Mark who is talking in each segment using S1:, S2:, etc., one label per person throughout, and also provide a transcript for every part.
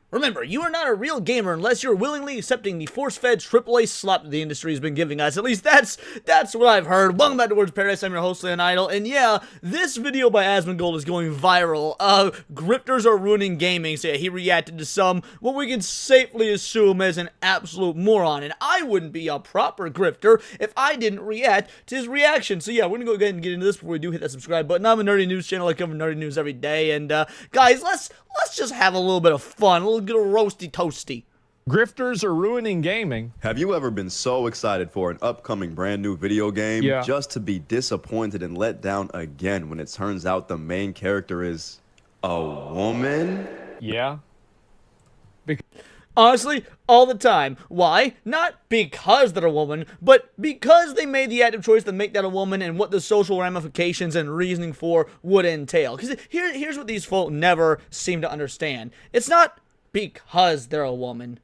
S1: Remember, you are not a real gamer unless you're willingly accepting the force-fed AAA slop that the industry has been giving us. At least that's what I've heard. Welcome back to Words Paradise. I'm your host, Leon Idol, and yeah, this video by Asmongold is going viral. Grifters Are Ruining Gaming. So yeah, he reacted to some, what we can safely assume is an absolute moron, and I wouldn't be a proper grifter if I didn't react to his reaction. So yeah, we're gonna go ahead and get into this before we do hit that subscribe button. I'm a nerdy news channel. I cover nerdy news every day, and guys, let's just have a little bit of fun, a little bit of roasty toasty.
S2: Grifters Are Ruining Gaming.
S3: Have you ever been so excited for an upcoming brand new video game just to be disappointed and let down again when it turns out the main character is a woman?
S2: Yeah.
S1: Honestly, all the time. Why? Not because they're a woman, but because they made the active choice to make that a woman and what the social ramifications and reasoning for would entail. Because here's what these folk never seem to understand. It's not because they're a woman.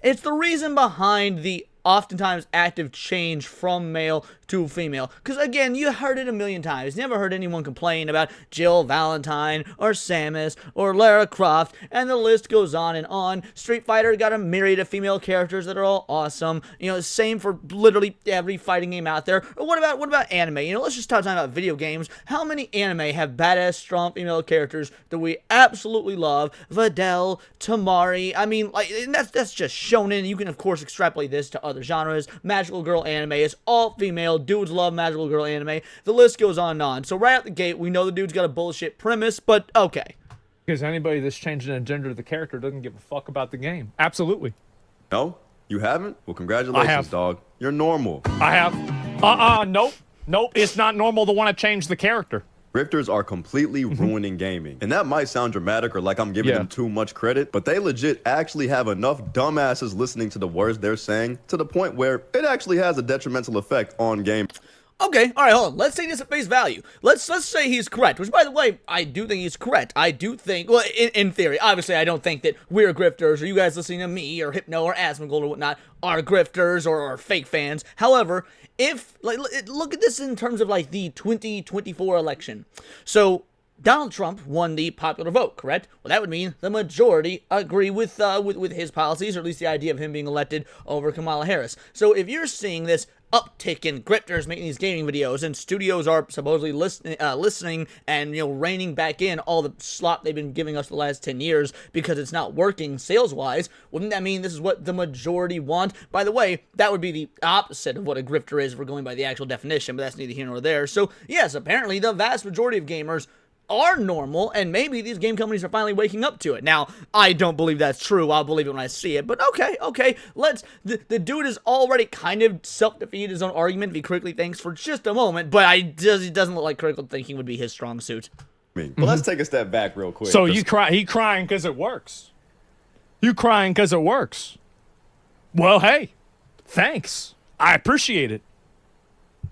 S1: It's the reason behind the oftentimes active change from male to female. Because again, you heard it a million times. Never heard anyone complain about Jill Valentine or Samus or Lara Croft, and the list goes on and on. Street Fighter got a myriad of female characters that are all awesome. You know, same for literally every fighting game out there. Or what about anime? You know, let's just start talking about video games. How many anime have badass, strong female characters that we absolutely love? Videl, Tamari. I mean, like, that's just shonen. You can of course extrapolate this to other genres. Magical girl anime is all female. Dudes love magical girl anime. The list goes on and on. So right out the gate, we know the dude's got a bullshit premise, but okay.
S2: Because anybody that's changing the gender of the character doesn't give a fuck about the game. Absolutely.
S3: No? You haven't? Well, congratulations, dog. You're normal.
S2: I have. Nope. Nope. It's not normal to want to change the character.
S3: Grifters are completely ruining gaming. And that might sound dramatic or like I'm giving them too much credit, but they legit actually have enough dumbasses listening to the words they're saying to the point where it actually has a detrimental effect on game.
S1: Okay, alright, hold on. Let's take this at face value. Let's say he's correct, which, by the way, I do think he's correct. I do think, well, in theory, obviously, I don't think that we're grifters, or you guys listening to me, or Hypno, or Asmongold, or whatnot, are grifters, or fake fans. However, if, like, look at this in terms of, like, the 2024 election. So, Donald Trump won the popular vote, correct? Well, that would mean the majority agree with his policies, or at least the idea of him being elected over Kamala Harris. So if you're seeing this uptick in grifters making these gaming videos, and studios are supposedly listening and, you know, reining back in all the slop they've been giving us the last 10 years because it's not working sales-wise, wouldn't that mean this is what the majority want? By the way, that would be the opposite of what a grifter is if we're going by the actual definition, but that's neither here nor there. So, yes, apparently the vast majority of gamers are normal, and maybe these game companies are finally waking up to it. Now, I don't believe that's true. I'll believe it when I see it, but okay, the dude is already kind of self-defeated his own argument, if he critically thinks for just a moment, but it doesn't look like critical thinking would be his strong suit.
S3: But let's take a step back real quick.
S2: So he crying because it works. You crying because it works. Well, hey, thanks. I appreciate it.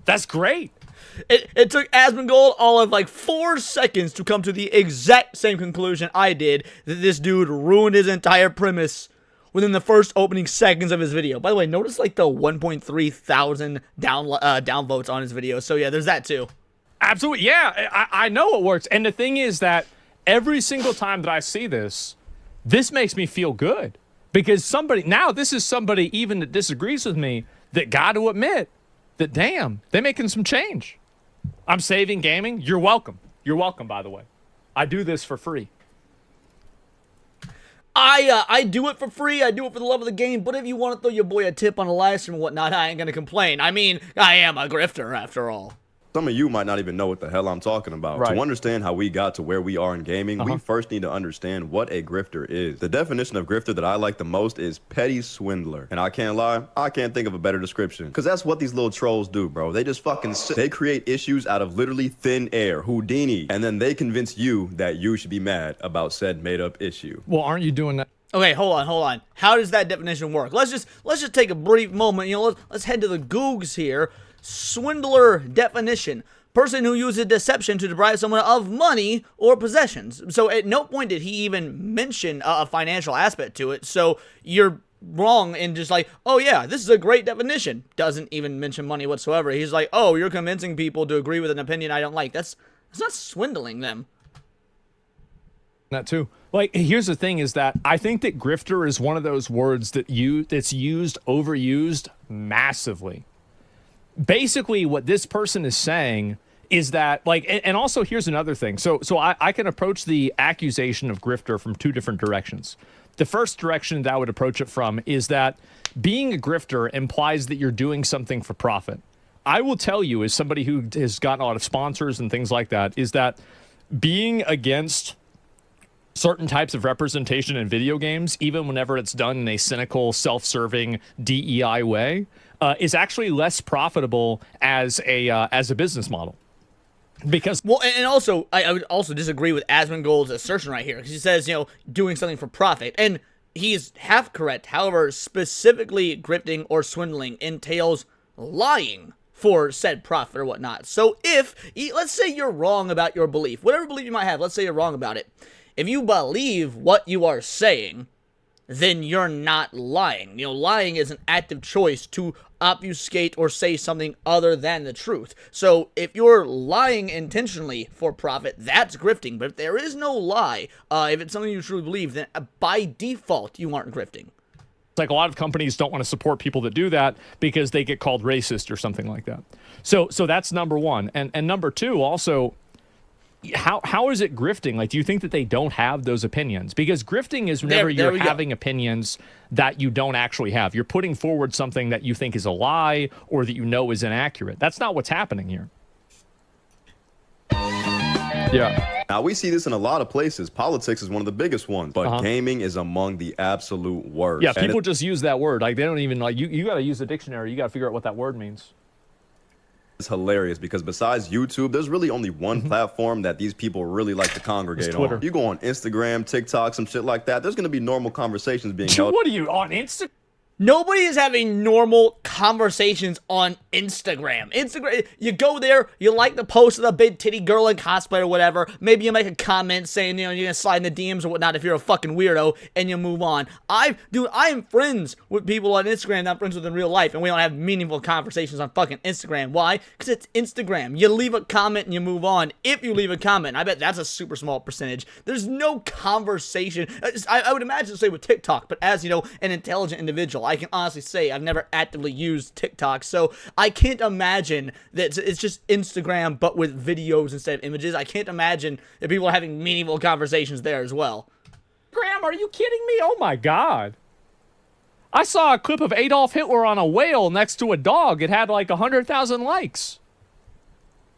S2: That's great.
S1: It took Asmongold all of like 4 seconds to come to the exact same conclusion I did, that this dude ruined his entire premise within the first opening seconds of his video. By the way, notice like the 1.3 thousand downvotes on his video. So yeah, there's that too.
S2: Absolutely, yeah, I know it works. And the thing is that every single time that I see this makes me feel good. Because this is somebody even that disagrees with me that got to admit that, damn, they're making some change. I'm saving gaming. You're welcome. You're welcome, by the way. I do this for free.
S1: I do it for free. I do it for the love of the game. But if you want to throw your boy a tip on a live stream and whatnot, I ain't gonna complain. I mean, I am a grifter after all.
S3: Some of you might not even know what the hell I'm talking about.
S2: Right.
S3: To understand how we got to where we are in gaming, we first need to understand what a grifter is. The definition of grifter that I like the most is petty swindler. And I can't lie, I can't think of a better description. Because that's what these little trolls do, bro. They just fucking they create issues out of literally thin air, Houdini, and then they convince you that you should be mad about said made-up issue.
S2: Well, aren't you doing that?
S1: Okay, hold on. How does that definition work? Let's just take a brief moment. You know, let's head to the Googs here. Swindler definition: person who uses deception to deprive someone of money or possessions. So at no point did he even mention a financial aspect to it. So you're wrong in just like, oh yeah, this is a great definition. Doesn't even mention money whatsoever. He's like, oh, you're convincing people to agree with an opinion I don't like. That's not swindling them.
S2: That too. Like, here's the thing is that I think that grifter is one of those words that's overused massively. Basically, what this person is saying is that, like, and also here's another thing. So I can approach the accusation of grifter from two different directions. The first direction that I would approach it from is that being a grifter implies that you're doing something for profit. I will tell you, as somebody who has gotten a lot of sponsors and things like that, is that being against certain types of representation in video games, even whenever it's done in a cynical, self-serving DEI way, is actually less profitable as a business model. Because
S1: and also I would also disagree with Asmongold's assertion right here, because he says, doing something for profit, and he's half correct. However, specifically grifting or swindling entails lying for said profit or whatnot. So let's say you're wrong about your belief, whatever belief you might have, let's say you're wrong about it. If you believe what you are saying, then you're not lying. Lying is an active choice to obfuscate or say something other than the truth. So if you're lying intentionally for profit, that's grifting. But if there is no lie, if it's something you truly believe, then by default, you aren't grifting.
S2: It's like a lot of companies don't want to support people that do that because they get called racist or something like that. So that's number one. And number two, also, how is it grifting? Like, do you think that they don't have those opinions? Because grifting is whenever you're having opinions that you don't actually have. You're putting forward something that you think is a lie or that you know is inaccurate. That's not what's happening here. Yeah.
S3: Now, we see this in a lot of places. Politics is one of the biggest ones, but gaming is among the absolute worst.
S2: Yeah, people just use that word. Like, they don't even, like, you got to use the dictionary. You got to figure out what that word means.
S3: It's hilarious because besides YouTube, there's really only one platform that these people really like to congregate on. You go on Instagram, TikTok, some shit like that, there's going to be normal conversations being held.
S2: What are you, on Instagram?
S1: Nobody is having normal conversations on Instagram. You go there, you like the post of the big titty girl in cosplay or whatever. Maybe you make a comment saying, you're gonna slide in the DMs or whatnot if you're a fucking weirdo, and you move on. I am friends with people on Instagram, not friends with in real life, and we don't have meaningful conversations on fucking Instagram. Why? Because it's Instagram. You leave a comment and you move on. If you leave a comment, I bet that's a super small percentage. There's no conversation. I would imagine the same with TikTok, but as, an intelligent individual, I can honestly say I've never actively used TikTok, so I can't imagine that it's just Instagram but with videos instead of images. I can't imagine that people are having meaningful conversations there as well.
S2: Graham, are you kidding me? Oh my god. I saw a clip of Adolf Hitler on a whale next to a dog. It had like 100,000 likes.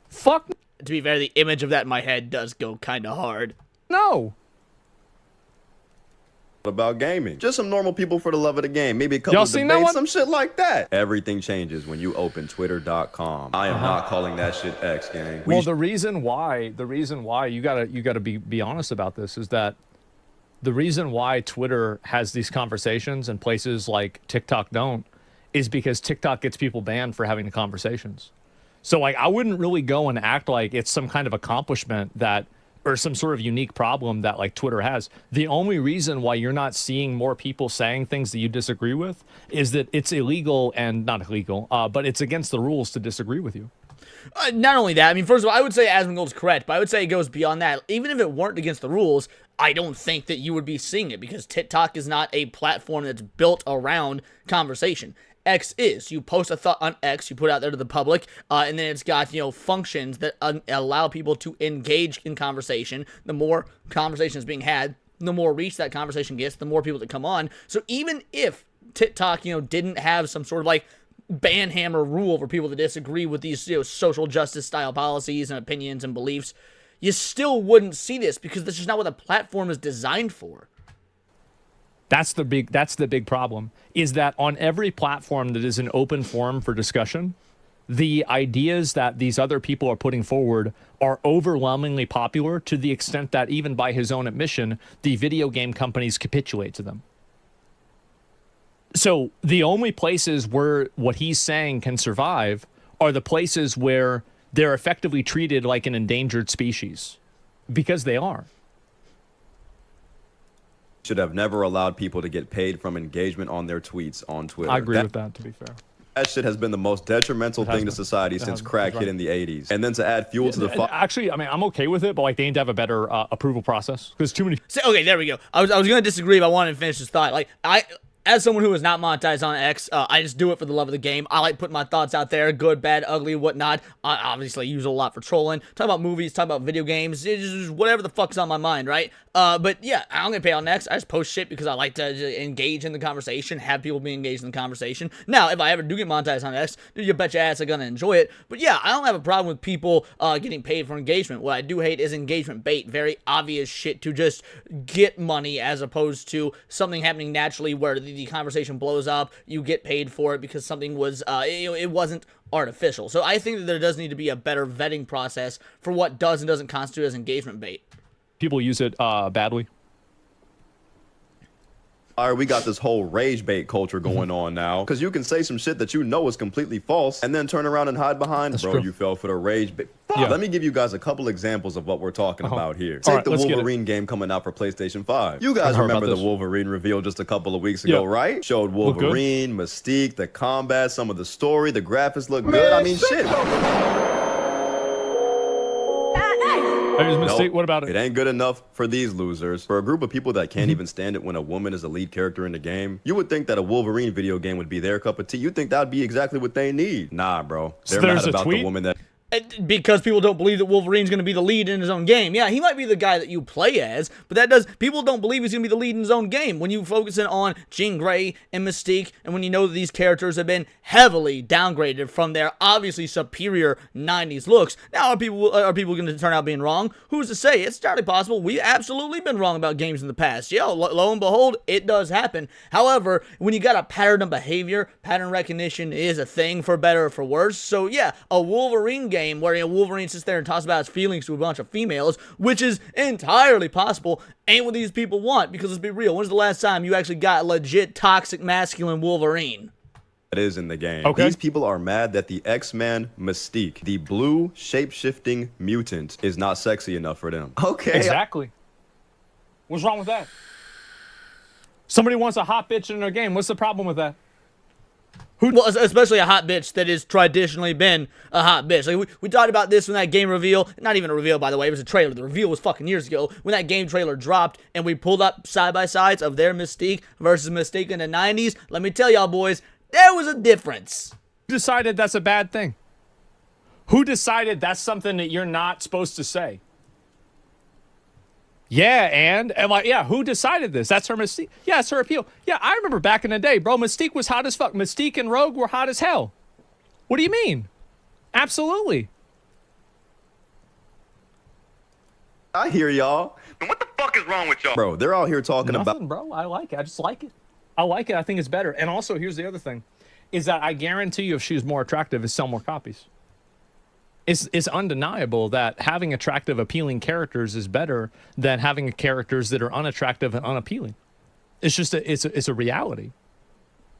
S2: Fuck.
S1: To be fair, the image of that in my head does go kind of hard.
S2: No.
S3: About gaming. Just some normal people for the love of the game. Maybe a couple of debates, some shit like that. Everything changes when you open twitter.com. I am not calling that shit X, gang.
S2: Well, the reason why you gotta be honest about this is that the reason why Twitter has these conversations and places like TikTok don't is because TikTok gets people banned for having the conversations. So, like, I wouldn't really go and act like it's some kind of accomplishment that, or some sort of unique problem that, like, Twitter has. The only reason why you're not seeing more people saying things that you disagree with is that it's illegal, and not illegal, but it's against the rules to disagree with you.
S1: Not only that, I mean, first of all, I would say Asmongold's correct, but I would say it goes beyond that. Even if it weren't against the rules, I don't think that you would be seeing it, because TikTok is not a platform that's built around conversation. X is. You post a thought on X, you put it out there to the public, and then it's got, functions that allow people to engage in conversation. The more conversation is being had, the more reach that conversation gets, the more people that come on. So even if TikTok, didn't have some sort of, like, ban hammer rule for people that disagree with these, social justice style policies and opinions and beliefs, you still wouldn't see this, because this is not what the platform is designed for.
S2: That's the big problem, is that on every platform that is an open forum for discussion, the ideas that these other people are putting forward are overwhelmingly popular, to the extent that, even by his own admission, the video game companies capitulate to them. So the only places where what he's saying can survive are the places where they're effectively treated like an endangered species, because they are.
S3: Should have never allowed people to get paid from engagement on their tweets on Twitter.
S2: I agree with that, to be fair.
S3: That shit has been the most detrimental thing to society since crack hit in the 80s. And then to add fuel to the fire.
S2: Actually, I mean, I'm okay with it, but like they need to have a better approval process because too many.
S1: Okay, there we go. I was gonna disagree, but I wanted to finish this thought. Like as someone who is not monetized on X, I just do it for the love of the game. I like putting my thoughts out there, good, bad, ugly, whatnot. I obviously use it a lot for trolling. Talk about movies, talk about video games, it's just whatever the fuck's on my mind, right? But yeah, I don't get paid on X. I just post shit because I like to engage in the conversation, have people be engaged in the conversation. Now, if I ever do get monetized on X, you bet your ass I'm gonna enjoy it. But yeah, I don't have a problem with people getting paid for engagement. What I do hate is engagement bait. Very obvious shit to just get money as opposed to something happening naturally where the conversation blows up, you get paid for it because something was, it wasn't artificial. So I think that there does need to be a better vetting process for what does and doesn't constitute as engagement bait.
S2: People use it badly.
S3: We got this whole rage bait culture going on now, because you can say some shit that you know is completely false and then turn around and hide behind,
S2: That's
S3: bro,
S2: true.
S3: you fell for the rage bait.
S2: Yeah.
S3: Let me give you guys a couple examples of what we're talking about here.
S2: All
S3: Take
S2: right,
S3: the
S2: let's get it.
S3: Wolverine game coming out for PlayStation 5. You guys
S2: heard
S3: remember
S2: about
S3: the
S2: this.
S3: Wolverine reveal just a couple of weeks ago,
S2: Yeah.
S3: right? Showed
S2: Look good.
S3: Wolverine, Mystique, the combat, some of the story, the graphics look good. I mean, shit.
S2: There's a mistake.
S3: Nope.
S2: What about
S3: It ain't good enough for these losers. For a group of people that can't even stand it when a woman is a lead character in the game, you would think that a Wolverine video game would be their cup of tea. You'd think that would be exactly what they need. Nah, bro. They're
S2: there's
S3: mad
S2: a
S3: about
S2: tweet?
S3: the woman that...
S1: Because people don't believe that Wolverine's going to be the lead in his own game. Yeah, he might be the guy that you play as, but people don't believe he's going to be the lead in his own game. When you focus in on Jean Grey and Mystique, and when you know that these characters have been heavily downgraded from their obviously superior 90s looks, now are people going to turn out being wrong? Who's to say? It's entirely possible. We've absolutely been wrong about games in the past. Yeah, lo and behold, it does happen. However, when you got a pattern of behavior, pattern recognition is a thing for better or for worse. So yeah, a Wolverine game where Wolverine sits there and talks about his feelings to a bunch of females, which is entirely possible, ain't what these people want. Because let's be real, when's the last time you actually got legit toxic masculine Wolverine?
S3: That is in the game.
S2: Okay.
S3: These people are mad that the X-Men Mystique, the blue shape-shifting mutant, is not sexy enough for them. Okay.
S2: Exactly. What's wrong with that? Somebody wants a hot bitch in their game. What's the problem with that?
S1: Well, especially a hot bitch that has traditionally been a hot bitch. Like we talked about this when that game reveal, not even a reveal, by the way, it was a trailer. The reveal was fucking years ago. When that game trailer dropped and we pulled up side-by-sides of their Mystique versus Mystique in the 90s, let me tell y'all boys, there was a difference.
S2: Who decided that's a bad thing? Who decided that's something that you're not supposed to say? Yeah, and like, yeah, who decided this? That's her Mystique. Yeah, it's her appeal. Yeah, I remember back in the day, bro, Mystique was hot as fuck. Mystique and Rogue were hot as hell. What do you mean? Absolutely.
S3: I hear y'all.
S4: What the fuck is wrong with y'all?
S3: Bro, they're out here talking
S2: Nothing,
S3: about...
S2: bro. I like it. I just like it. I like it. I think it's better. And also, here's the other thing, is that I guarantee you if she was more attractive, it'd sell more copies. It's undeniable that having attractive, appealing characters is better than having characters that are unattractive and unappealing. It's just it's a reality.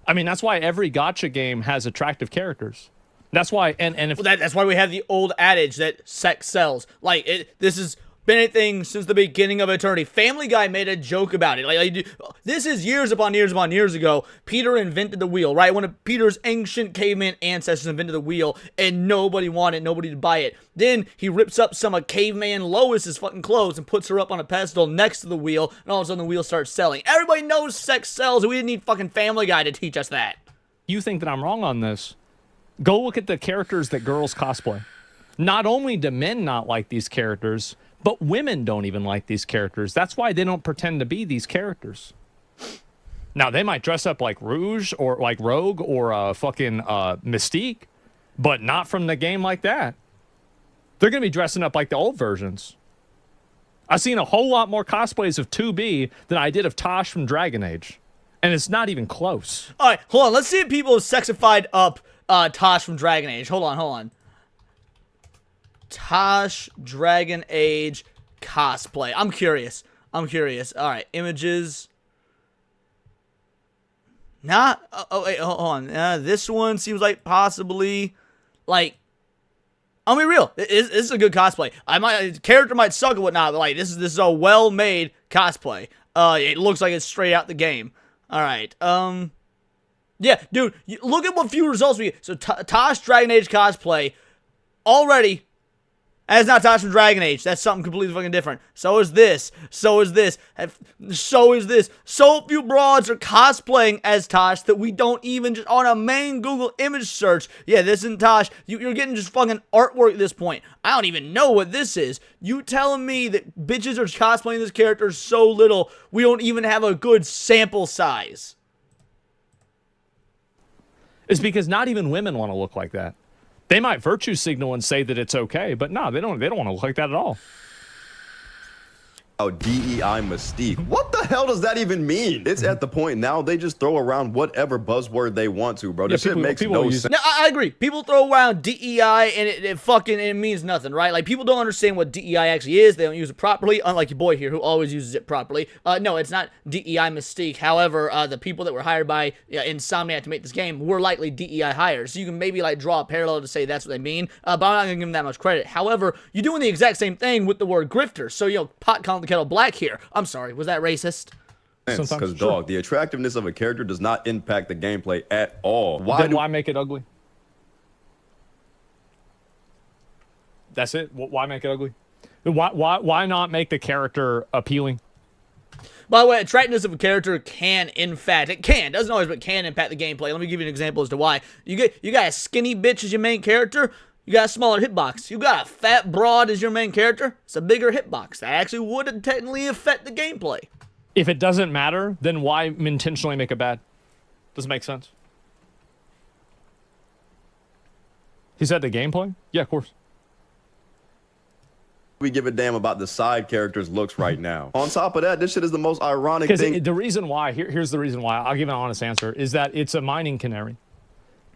S2: I mean, that's why every gacha game has attractive characters. That's why, and if
S1: That's why we have the old adage that sex sells. Like, this has been a thing since the beginning of eternity. Family Guy made a joke about it. This is years upon years upon years ago. Peter invented the wheel, right? One of Peter's ancient caveman ancestors invented the wheel, and nobody wanted it, nobody to buy it. Then he rips up some of caveman Lois's fucking clothes and puts her up on a pedestal next to the wheel, and all of a sudden the wheel starts selling. Everybody knows sex sells, and we didn't need fucking Family Guy to teach us that.
S2: you think that I'm wrong on this, go look at the characters that girls cosplay. Not only do men not like these characters, but women don't even like these characters. That's why they don't pretend to be these characters. Now, they might dress up like Rouge or like Rogue or fucking Mystique, but not from the game like that. They're going to be dressing up like the old versions. I've seen a whole lot more cosplays of 2B than I did of Tosh from Dragon Age. And it's not even close.
S1: All right, hold on. Let's see if people have sexified up Tosh from Dragon Age. Hold on. Tosh Dragon Age cosplay. I'm curious. All right, images. Not. Oh wait, hold on. This one seems like possibly, like. I'll be real. This is a good cosplay. Character might suck and whatnot, but like this is a well-made cosplay. It looks like it's straight out the game. All right. Yeah, dude, look at what few results we get. So Tosh Dragon Age cosplay already. That's not Tosh from Dragon Age. That's something completely fucking different. So is this. So is this. So is this. So few broads are cosplaying as Tosh that we don't even just on a main Google image search. Yeah, this isn't Tosh. You're getting just fucking artwork at this point. I don't even know what this is. You telling me that bitches are cosplaying this character so little we don't even have a good sample size?
S2: It's because not even women want to look like that. They might virtue signal and say that it's okay, but no, they don't want to look like that at all.
S3: DEI mystique. What the hell does that even mean? It's at the point now they just throw around whatever buzzword they want to, bro. This shit makes no sense.
S1: No, I agree. People throw around DEI and it means nothing, right? Like, people don't understand what DEI actually is. They don't use it properly, unlike your boy here who always uses it properly. No, it's not DEI mystique. However, the people that were hired by Insomniac to make this game were likely DEI hires. So you can maybe like draw a parallel to say that's what they mean, but I'm not going to give them that much credit. However, you're doing the exact same thing with the word grifter. So, pot calling the kettle black here. I'm sorry, was that racist?
S3: Because, dog, the attractiveness of a character does not impact the gameplay at all.
S2: Why make it ugly? That's it? Why make it ugly? Why not make the character appealing?
S1: By the way, attractiveness of a character can, in fact, doesn't always, but can impact the gameplay. Let me give you an example as to why. You got a skinny bitch as your main character. You got a smaller hitbox. You got a fat broad as your main character. It's a bigger hitbox. That actually would technically affect the gameplay.
S2: If it doesn't matter, then why intentionally make it bad? Doesn't make sense. He said the gameplay? Yeah, of course.
S3: We give a damn about the side characters' looks right now. On top of that, this shit is the most ironic thing.
S2: The reason why, here's the reason why, I'll give an honest answer, is that it's a mining canary.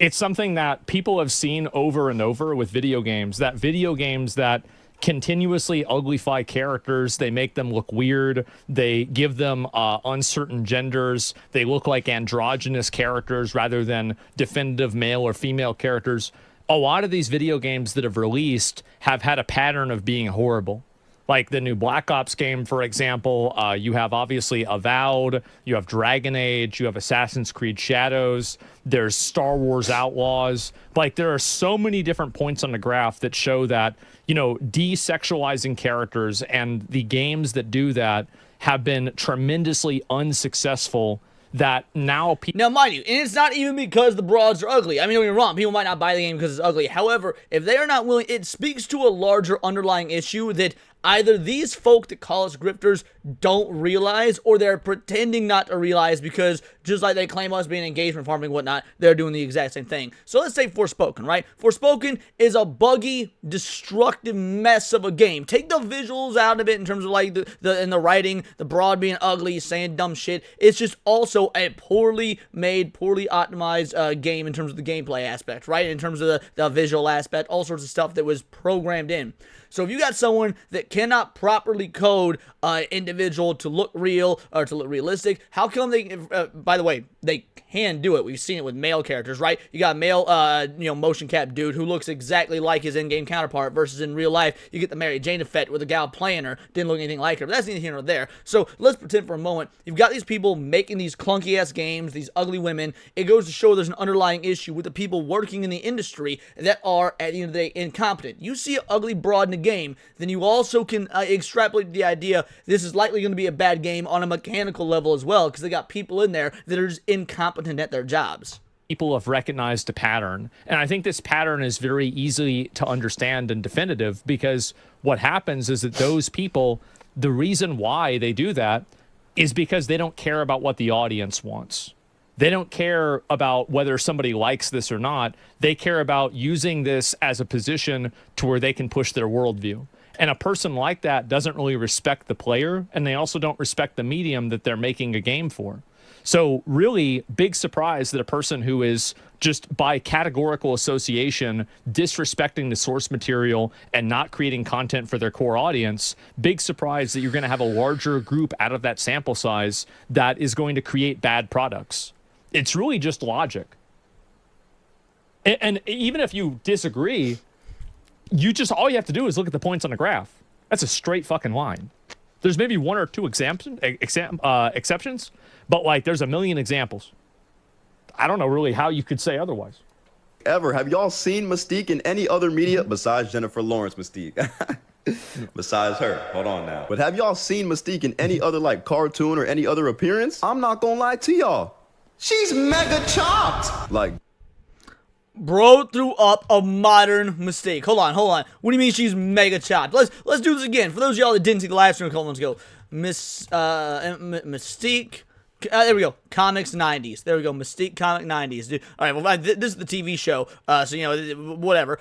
S2: It's something that people have seen over and over with video games that continuously uglify characters. They make them look weird. They give them uncertain genders. They look like androgynous characters rather than definitive male or female characters. A lot of these video games that have released have had a pattern of being horrible. Like the new Black Ops game, for example, you have obviously Avowed, you have Dragon Age, you have Assassin's Creed Shadows, there's Star Wars Outlaws. Like, there are so many different points on the graph that show that, desexualizing characters and the games that do that have been tremendously unsuccessful. That now
S1: mind you, and it's not even because the broads are ugly. I mean, don't get me wrong, people might not buy the game because it's ugly. However, if they are not willing, it speaks to a larger underlying issue that either these folk that call us grifters don't realize, or they're pretending not to realize because just like they claim us being engagement farming and whatnot, they're doing the exact same thing. So let's say Forspoken, right? Forspoken is a buggy, destructive mess of a game. Take the visuals out of it in terms of like the writing, the broad being ugly, saying dumb shit. It's just also a poorly made, poorly optimized game in terms of the gameplay aspect, right? In terms of the visual aspect, all sorts of stuff that was programmed in. So if you got someone that cannot properly code individual to look real or to look realistic, how come they, by the way, they can do it. We've seen it with male characters, right? You got a male, motion cap dude who looks exactly like his in-game counterpart versus in real life, you get the Mary Jane effect with the gal playing her, didn't look anything like her, but that's neither here nor there. So let's pretend for a moment, you've got these people making these clunky-ass games, these ugly women. It goes to show there's an underlying issue with the people working in the industry that are, at the end of the day, incompetent. You see an ugly broad in a game, then you also can extrapolate the idea this is likely going to be a bad game on a mechanical level as well, because they got people in there that are just incompetent at their jobs.
S2: People have recognized a pattern, and I think this pattern is very easy to understand and definitive, because what happens is that those people, the reason why they do that is because they don't care about what the audience wants. They don't care about whether somebody likes this or not. They care about using this as a position to where they can push their worldview. And a person like that doesn't really respect the player, and they also don't respect the medium that they're making a game for. So really, big surprise that a person who is just by categorical association disrespecting the source material and not creating content for their core audience, big surprise that you're going to have a larger group out of that sample size that is going to create bad products. It's really just logic. And even if you disagree, all you have to do is look at the points on the graph. That's a straight fucking line. There's maybe one or two exceptions, but like there's a million examples. I don't know really how you could say otherwise.
S3: Ever. Have y'all seen Mystique in any other media besides Jennifer Lawrence Mystique? Besides her. Hold on now. But have y'all seen Mystique in any other like cartoon or any other appearance? I'm not gonna lie to y'all. She's mega chopped. Like,
S1: Bro threw up a modern Mystique. Hold on. What do you mean she's mega chopped? Let's do this again. For those of y'all that didn't see the live stream a couple months ago, Mystique. There we go. Comics 90s. There we go. Mystique Comic 90s. Dude. All right. Well, this is the TV show. So you know, whatever.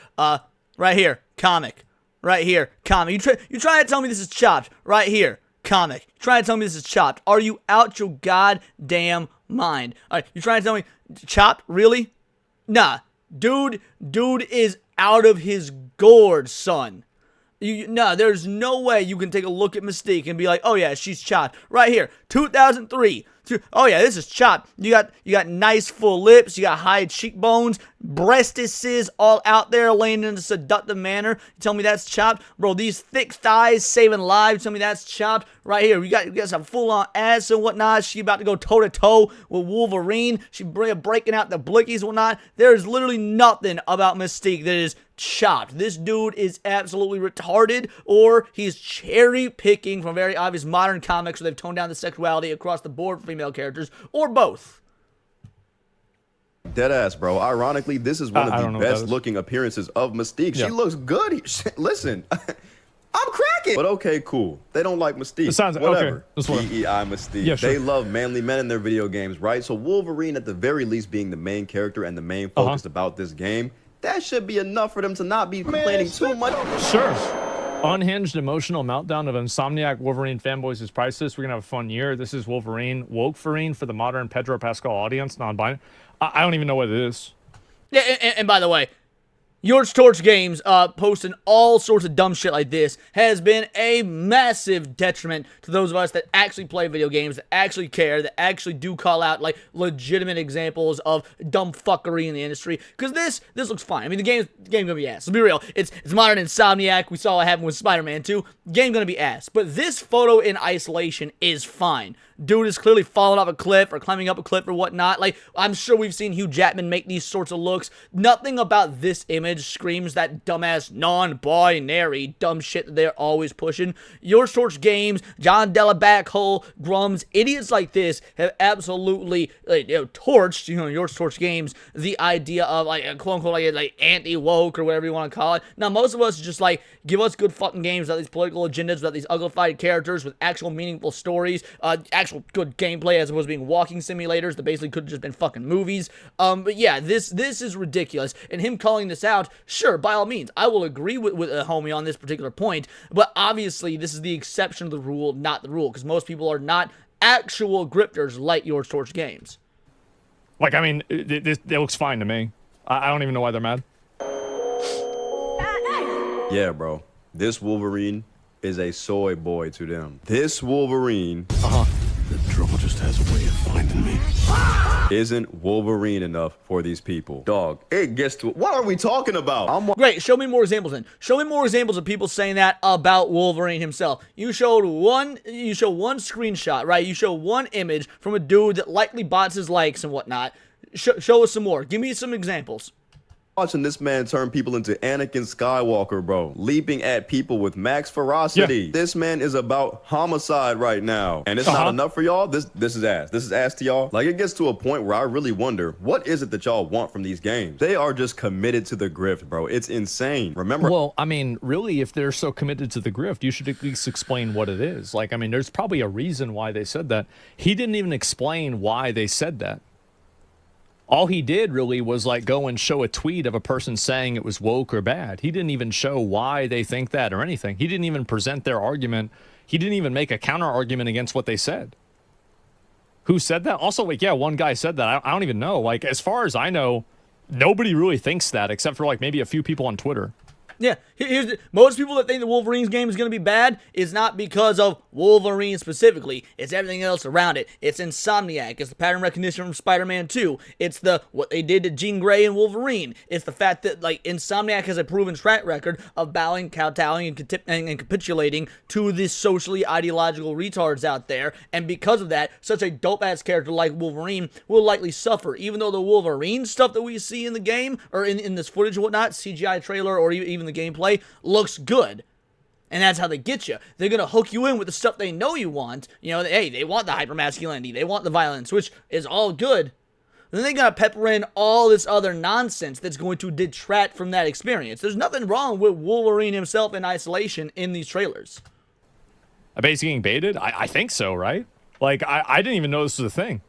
S1: Right here, comic. Right here, comic. You trying to tell me this is chopped? Right here, comic. You trying to tell me this is chopped? Are you out your goddamn mind? All right. You trying to tell me chopped? Really? Nah. Dude is out of his gourd, son. Nah, there's no way you can take a look at Mystique and be like, oh yeah, she's chopped. Right here, 2003. Oh yeah, this is chopped. You got nice full lips. You got high cheekbones, breastises all out there laying in a seductive manner. You tell me that's chopped, bro? These thick thighs saving lives. Tell me that's chopped. Right here, you got some full on ass and whatnot. She about to go toe to toe with Wolverine. She breaking out the blickies and whatnot. There is literally nothing about Mystique that is chopped. This dude is absolutely retarded, or he's cherry picking from very obvious modern comics where they've toned down the sexuality across the board for female characters, or both.
S3: deadass, bro. Ironically, this is one of the best looking appearances of Mystique. She looks good. Listen, I'm cracking. But okay, cool. They don't like Mystique.
S2: It sounds
S3: whatever.
S2: Okay.
S3: PEI Mystique.
S2: Yeah, sure.
S3: They love manly men in their video games, right? So Wolverine, at the very least, being the main character and the main focus about this game, that should be enough for them to not be complaining too much.
S2: Sure. Unhinged emotional meltdown of Insomniac Wolverine fanboys is priceless. We're gonna have a fun year. This is Wolverine, Wokeverine for the modern Pedro Pascal audience, non-binary. I don't even know what it is.
S1: Yeah, and by the way, Yours Torch Games posting all sorts of dumb shit like this has been a massive detriment to those of us that actually play video games, that actually care, that actually do call out like legitimate examples of dumb fuckery in the industry. Because this looks fine. I mean, the game's gonna be ass. Let's be real. It's modern Insomniac. We saw what happened with Spider-Man 2. Game gonna be ass. But this photo in isolation is fine. Dude is clearly falling off a cliff or climbing up a cliff or whatnot. Like, I'm sure we've seen Hugh Jackman make these sorts of looks. Nothing about this image screams that dumbass non-binary dumb shit that they're always pushing. Yours Torch Games, John Della Backhole, Grums, idiots like this have absolutely torched, Yours Torch Games, the idea of like quote-unquote like anti-woke or whatever you want to call it. Now, most of us just like, give us good fucking games without these political agendas, without these uglified characters, with actual meaningful stories, actual good gameplay as opposed to being walking simulators that basically could have just been fucking movies. But yeah, this is ridiculous. And him calling this out, sure, by all means, I will agree with a homie on this particular point. But obviously, this is the exception to the rule, not the rule, because most people are not actual grifters like Yours Torch Games.
S2: Like, I mean, it looks fine to me. I don't even know why they're mad.
S3: Yeah, bro. This Wolverine is a soy boy to them. This Wolverine...
S4: The trouble just has a way of finding me.
S3: Isn't Wolverine enough for these people. Dog, it gets to... What are we talking about?
S1: Great, show me more examples then. Show me more examples of people saying that about Wolverine himself. You show one screenshot, right? You show one image from a dude that likely bots his likes and whatnot. Show us some more. Give me some examples.
S3: Watching this man turn people into Anakin Skywalker, bro. Leaping at people with max ferocity. Yeah. This man is about homicide right now. And it's not enough for y'all. This is ass. This is ass to y'all. Like, it gets to a point where I really wonder, what is it that y'all want from these games? They are just committed to the grift, bro. It's insane. Remember?
S2: Well, I mean, really, if they're so committed to the grift, you should at least explain what it is. Like, I mean, there's probably a reason why they said that. He didn't even explain why they said that. All he did really was like go and show a tweet of a person saying it was woke or bad. He didn't even show why they think that or anything. He didn't even present their argument. He didn't even make a counter argument against what they said. Who said that? Also, like, yeah, one guy said that. I don't even know. Like, as far as I know, nobody really thinks that except for like maybe a few people on Twitter.
S1: Yeah, most people that think the Wolverine's game is going to be bad is not because of Wolverine specifically. It's everything else around it. It's Insomniac. It's the pattern recognition from Spider-Man 2. It's what they did to Jean Grey and Wolverine. It's the fact that like Insomniac has a proven track record of bowing, kowtowing, and capitulating to the socially ideological retards out there. And because of that, such a dope-ass character like Wolverine will likely suffer. Even though the Wolverine stuff that we see in the game, or in this footage and whatnot, CGI trailer, or even the gameplay, looks good. And that's how they get you. They're going to hook you in with the stuff they know you want. You know, hey, they want the hypermasculinity. They want the violence, which is all good. Then they're going to pepper in all this other nonsense that's going to detract from that experience. There's nothing wrong with Wolverine himself in isolation in these trailers.
S2: I bet he's getting baited? I think so, right? Like, I didn't even know this was a thing.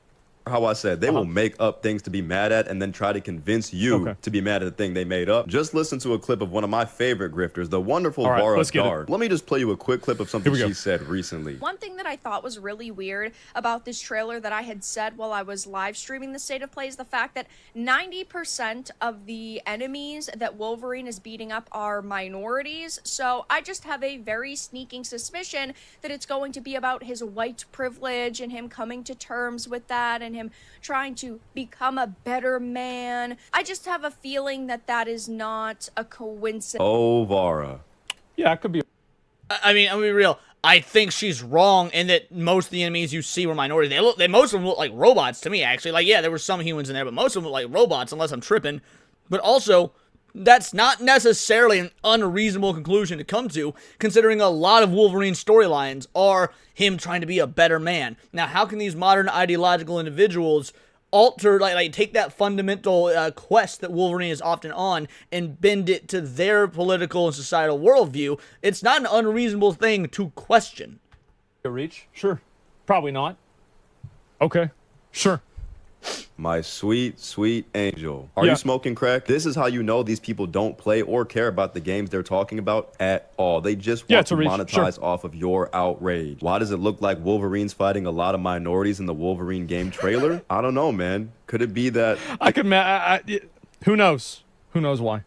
S3: How I said, they will make up things to be mad at and then try to convince you to be mad at the thing they made up. Just listen to a clip of one of my favorite grifters, the wonderful Vara Dar. Let me just play you a quick clip of something she said recently.
S5: One thing that I thought was really weird about this trailer that I had said while I was live streaming the State of Play is the fact that 90% of the enemies that Wolverine is beating up are minorities. So I just have a very sneaking suspicion that it's going to be about his white privilege and him coming to terms with that and him trying to become a better man. I just have a feeling that that is not a coincidence.
S3: Oh, Vara.
S2: Yeah, it could be.
S1: I mean, I'm gonna be real. I think she's wrong in that most of the enemies you see were minorities. Most of them look like robots to me, actually. Like, yeah, there were some humans in there, but most of them look like robots, unless I'm tripping. But also, that's not necessarily an unreasonable conclusion to come to, considering a lot of Wolverine's storylines are him trying to be a better man. Now, how can these modern ideological individuals alter, like take that fundamental quest that Wolverine is often on and bend it to their political and societal worldview? It's not an unreasonable thing to question.
S2: A reach? Sure. Probably not. Okay. Sure.
S3: My sweet, sweet angel. Are you smoking crack? This is how you know these people don't play or care about the games they're talking about at all. They just want to monetize off of your outrage. Why does it look like Wolverine's fighting a lot of minorities in the Wolverine game trailer? I don't know, man. Could it be that...
S2: Who knows? Who knows why?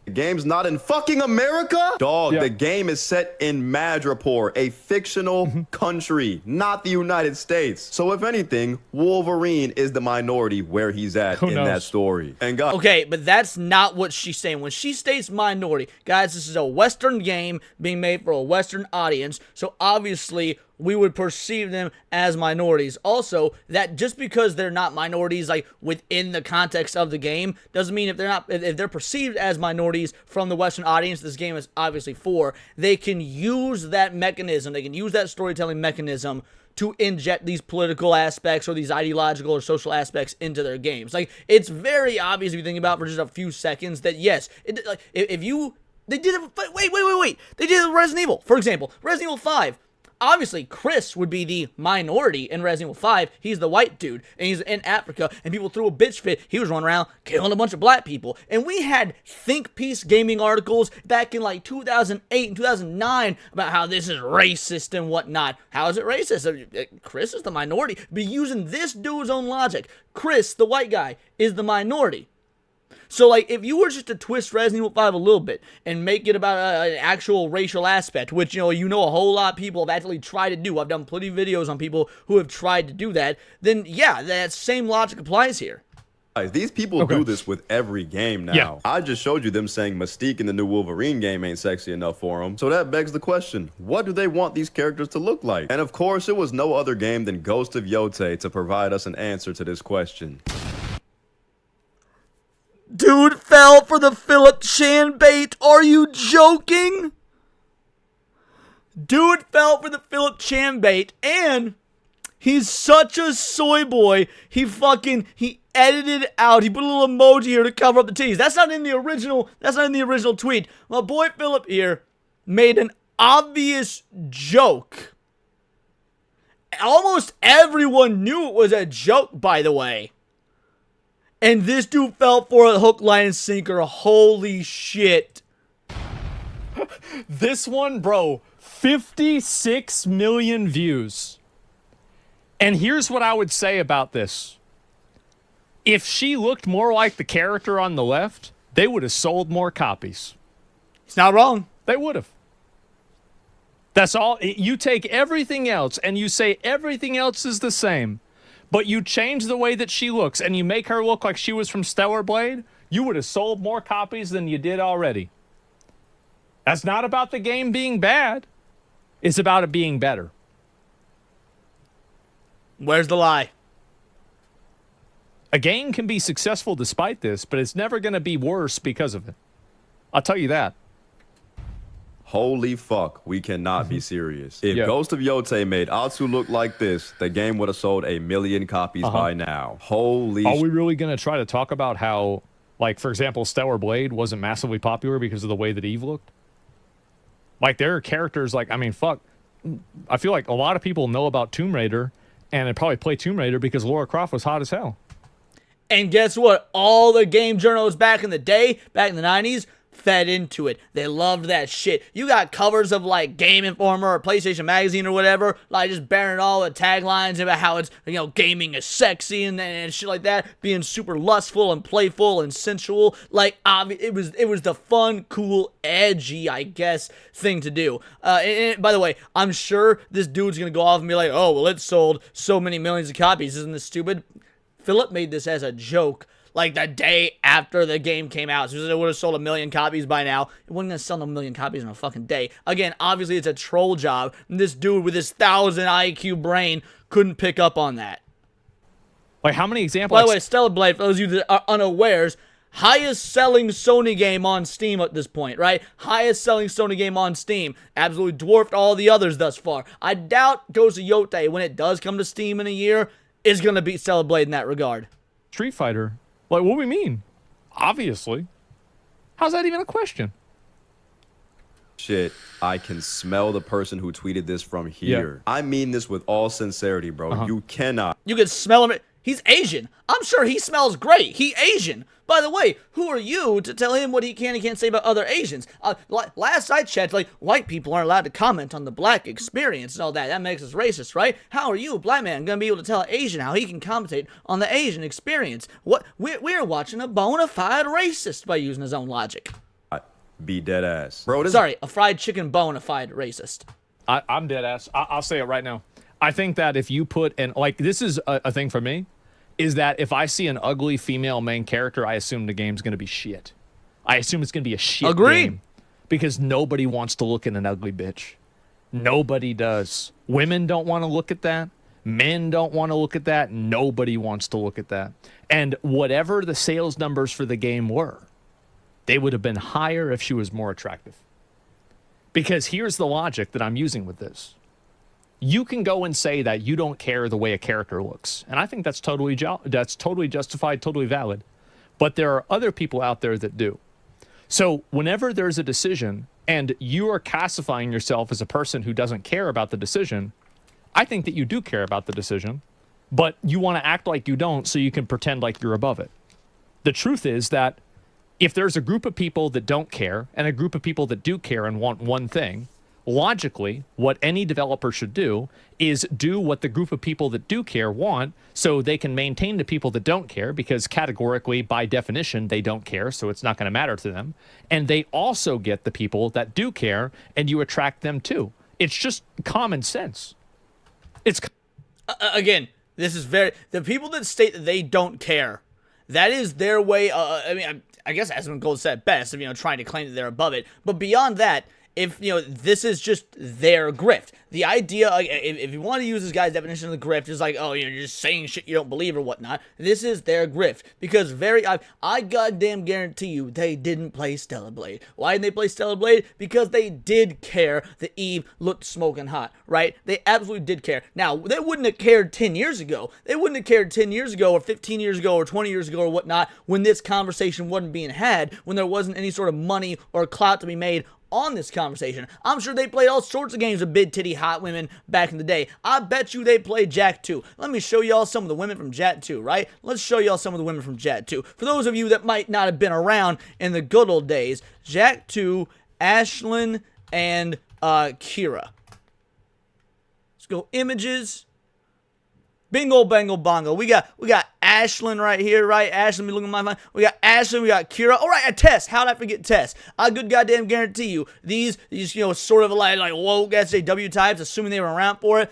S3: The game's not in fucking America? Dog, the game is set in Madripoor, a fictional country, not the United States. So if anything, Wolverine is the minority where he's at in that story. And God,
S1: okay, but that's not what she's saying. When she states minority, guys, this is a Western game being made for a Western audience, so obviously we would perceive them as minorities. Also, that just because they're not minorities, like within the context of the game, doesn't mean if they're perceived as minorities from the Western audience, this game is obviously for, they can use that mechanism, they can use that storytelling mechanism to inject these political aspects or these ideological or social aspects into their games. Like, it's very obvious if you think about it for just a few seconds that yes, they did it. They did it with Resident Evil, for example. Resident Evil 5. Obviously, Chris would be the minority in Resident Evil 5. He's the white dude, and he's in Africa, and people threw a bitch fit. He was running around killing a bunch of black people. And we had think piece gaming articles back in like 2008 and 2009 about how this is racist and whatnot. How is it racist? Chris is the minority. Be using this dude's own logic. Chris, the white guy, is the minority. So, like, if you were just to twist Resident Evil 5 a little bit and make it about an actual racial aspect, which, you know a whole lot of people have actually tried to do. I've done plenty of videos on people who have tried to do that. Then, yeah, that same logic applies here.
S3: These people do this with every game now.
S2: Yeah.
S3: I just showed you them saying Mystique in the new Wolverine game ain't sexy enough for them. So that begs the question, what do they want these characters to look like? And of course, it was no other game than Ghost of Yotei to provide us an answer to this question.
S1: Dude fell for the Philip Chan bait. Are you joking? Dude fell for the Philip Chan bait, and he's such a soy boy. He edited it out. He put a little emoji here to cover up the titties. That's not in the original tweet. My boy Philip here made an obvious joke. Almost everyone knew it was a joke, by the way. And this dude fell for a hook, line, and sinker. Holy shit.
S2: This one, bro, 56 million views. And here's what I would say about this. If she looked more like the character on the left, they would have sold more copies.
S1: He's not wrong.
S2: They would have. That's all. You take everything else and you say everything else is the same, but you change the way that she looks and you make her look like she was from Stellar Blade, you would have sold more copies than you did already. That's not about the game being bad. It's about it being better.
S1: Where's the lie?
S2: A game can be successful despite this, but it's never going to be worse because of it. I'll tell you that.
S3: Holy fuck, we cannot be serious. If Ghost of Yotei made Atsu look like this, the game would have sold 1 million copies by now. Holy
S2: Are we really going to try to talk about how, like, for example, Stellar Blade wasn't massively popular because of the way that Eve looked? Like, there are characters like, I mean, fuck. I feel like a lot of people know about Tomb Raider, and they probably play Tomb Raider because Lara Croft was hot as hell.
S1: And guess what? All the game journalists back in the day, back in the 90s, fed into it. They loved that shit. You got covers of like Game Informer or PlayStation Magazine or whatever, like just bearing all the taglines about how it's, you know, gaming is sexy and shit like that, being super lustful and playful and sensual. Like, it was the fun, cool, edgy, I guess, thing to do. And by the way, I'm sure this dude's gonna go off and be like, oh, well, it sold so many millions of copies. Isn't this stupid? Philip made this as a joke, like the day after the game came out. So it would have sold 1 million copies by now. It wasn't going to sell 1 million copies in a fucking day. Again, obviously it's a troll job. And this dude with his 1,000 IQ brain couldn't pick up on that.
S2: Like, how many examples?
S1: By the way, Stellar Blade, for those of you that are unawares, highest selling Sony game on Steam at this point, right? Highest selling Sony game on Steam. Absolutely dwarfed all the others thus far. I doubt Ghost of Yotei, when it does come to Steam in a year, is going to beat Stellar Blade in that regard.
S2: Street Fighter. Like, what do we mean? Obviously. How's that even a question?
S3: shit. I can smell the person who tweeted this from here. I mean this with all sincerity, bro. You cannot.
S1: You can smell him. He's Asian. I'm sure he smells great. He Asian. By the way, who are you to tell him what he can and can't say about other Asians? Last I checked, like, white people aren't allowed to comment on the black experience and all that. That makes us racist, right? How are you, a black man, gonna be able to tell an Asian how he can commentate on the Asian experience? What? We're watching a bona fide racist by using his own logic.
S3: Be dead ass, bro.
S1: Sorry, a fried chicken bona fide racist.
S2: I'm dead ass. I'll say it right now. I think that if you put in, like, this is a thing for me, is that if I see an ugly female main character, I assume the game's going to be shit. I assume it's going to be a shit game. Because nobody wants to look at an ugly bitch. Nobody does. Women don't want to look at that. Men don't want to look at that. Nobody wants to look at that. And whatever the sales numbers for the game were, they would have been higher if she was more attractive. Because here's the logic that I'm using with this. You can go and say that you don't care the way a character looks. And I think that's totally justified, totally valid. But there are other people out there that do. So whenever there's a decision and you are classifying yourself as a person who doesn't care about the decision, I think that you do care about the decision, but you want to act like you don't so you can pretend like you're above it. The truth is that if there's a group of people that don't care and a group of people that do care and want one thing, logically, what any developer should do is do what the group of people that do care want so they can maintain the people that don't care, because categorically, by definition, they don't care, so it's not going to matter to them. And they also get the people that do care, and you attract them too. It's just common sense. It's
S1: again, this is the people that state that they don't care, that is their way. I guess Asmongold said best of, trying to claim that they're above it. But beyond that, if, this is just their grift. The idea, if you want to use this guy's definition of the grift, is like, oh, you're just saying shit you don't believe or whatnot. This is their grift. Because I goddamn guarantee you they didn't play Stellar Blade. Why didn't they play Stellar Blade? Because they did care that Eve looked smoking hot, right? They absolutely did care. Now, they wouldn't have cared 10 years ago. They wouldn't have cared 10 years ago or 15 years ago or 20 years ago or whatnot when this conversation wasn't being had, when there wasn't any sort of money or clout to be made on this conversation. I'm sure they played all sorts of games with big titty hot women back in the day. I bet you they played Jak 2. Let me show y'all some of the women from Jak 2, right? Let's show y'all some of the women from Jak 2. For those of you that might not have been around in the good old days, Jak 2, Ashlyn, and Kira. Let's go images. Bingo, bango, bongo. We got Ashlyn right here, right? Ashlyn, be looking at my mind. We got Ashlyn, we got Kira. All right, Tess. How'd I forget Tess? I good goddamn guarantee you, these sort of like woke SJW types, assuming they were around for it,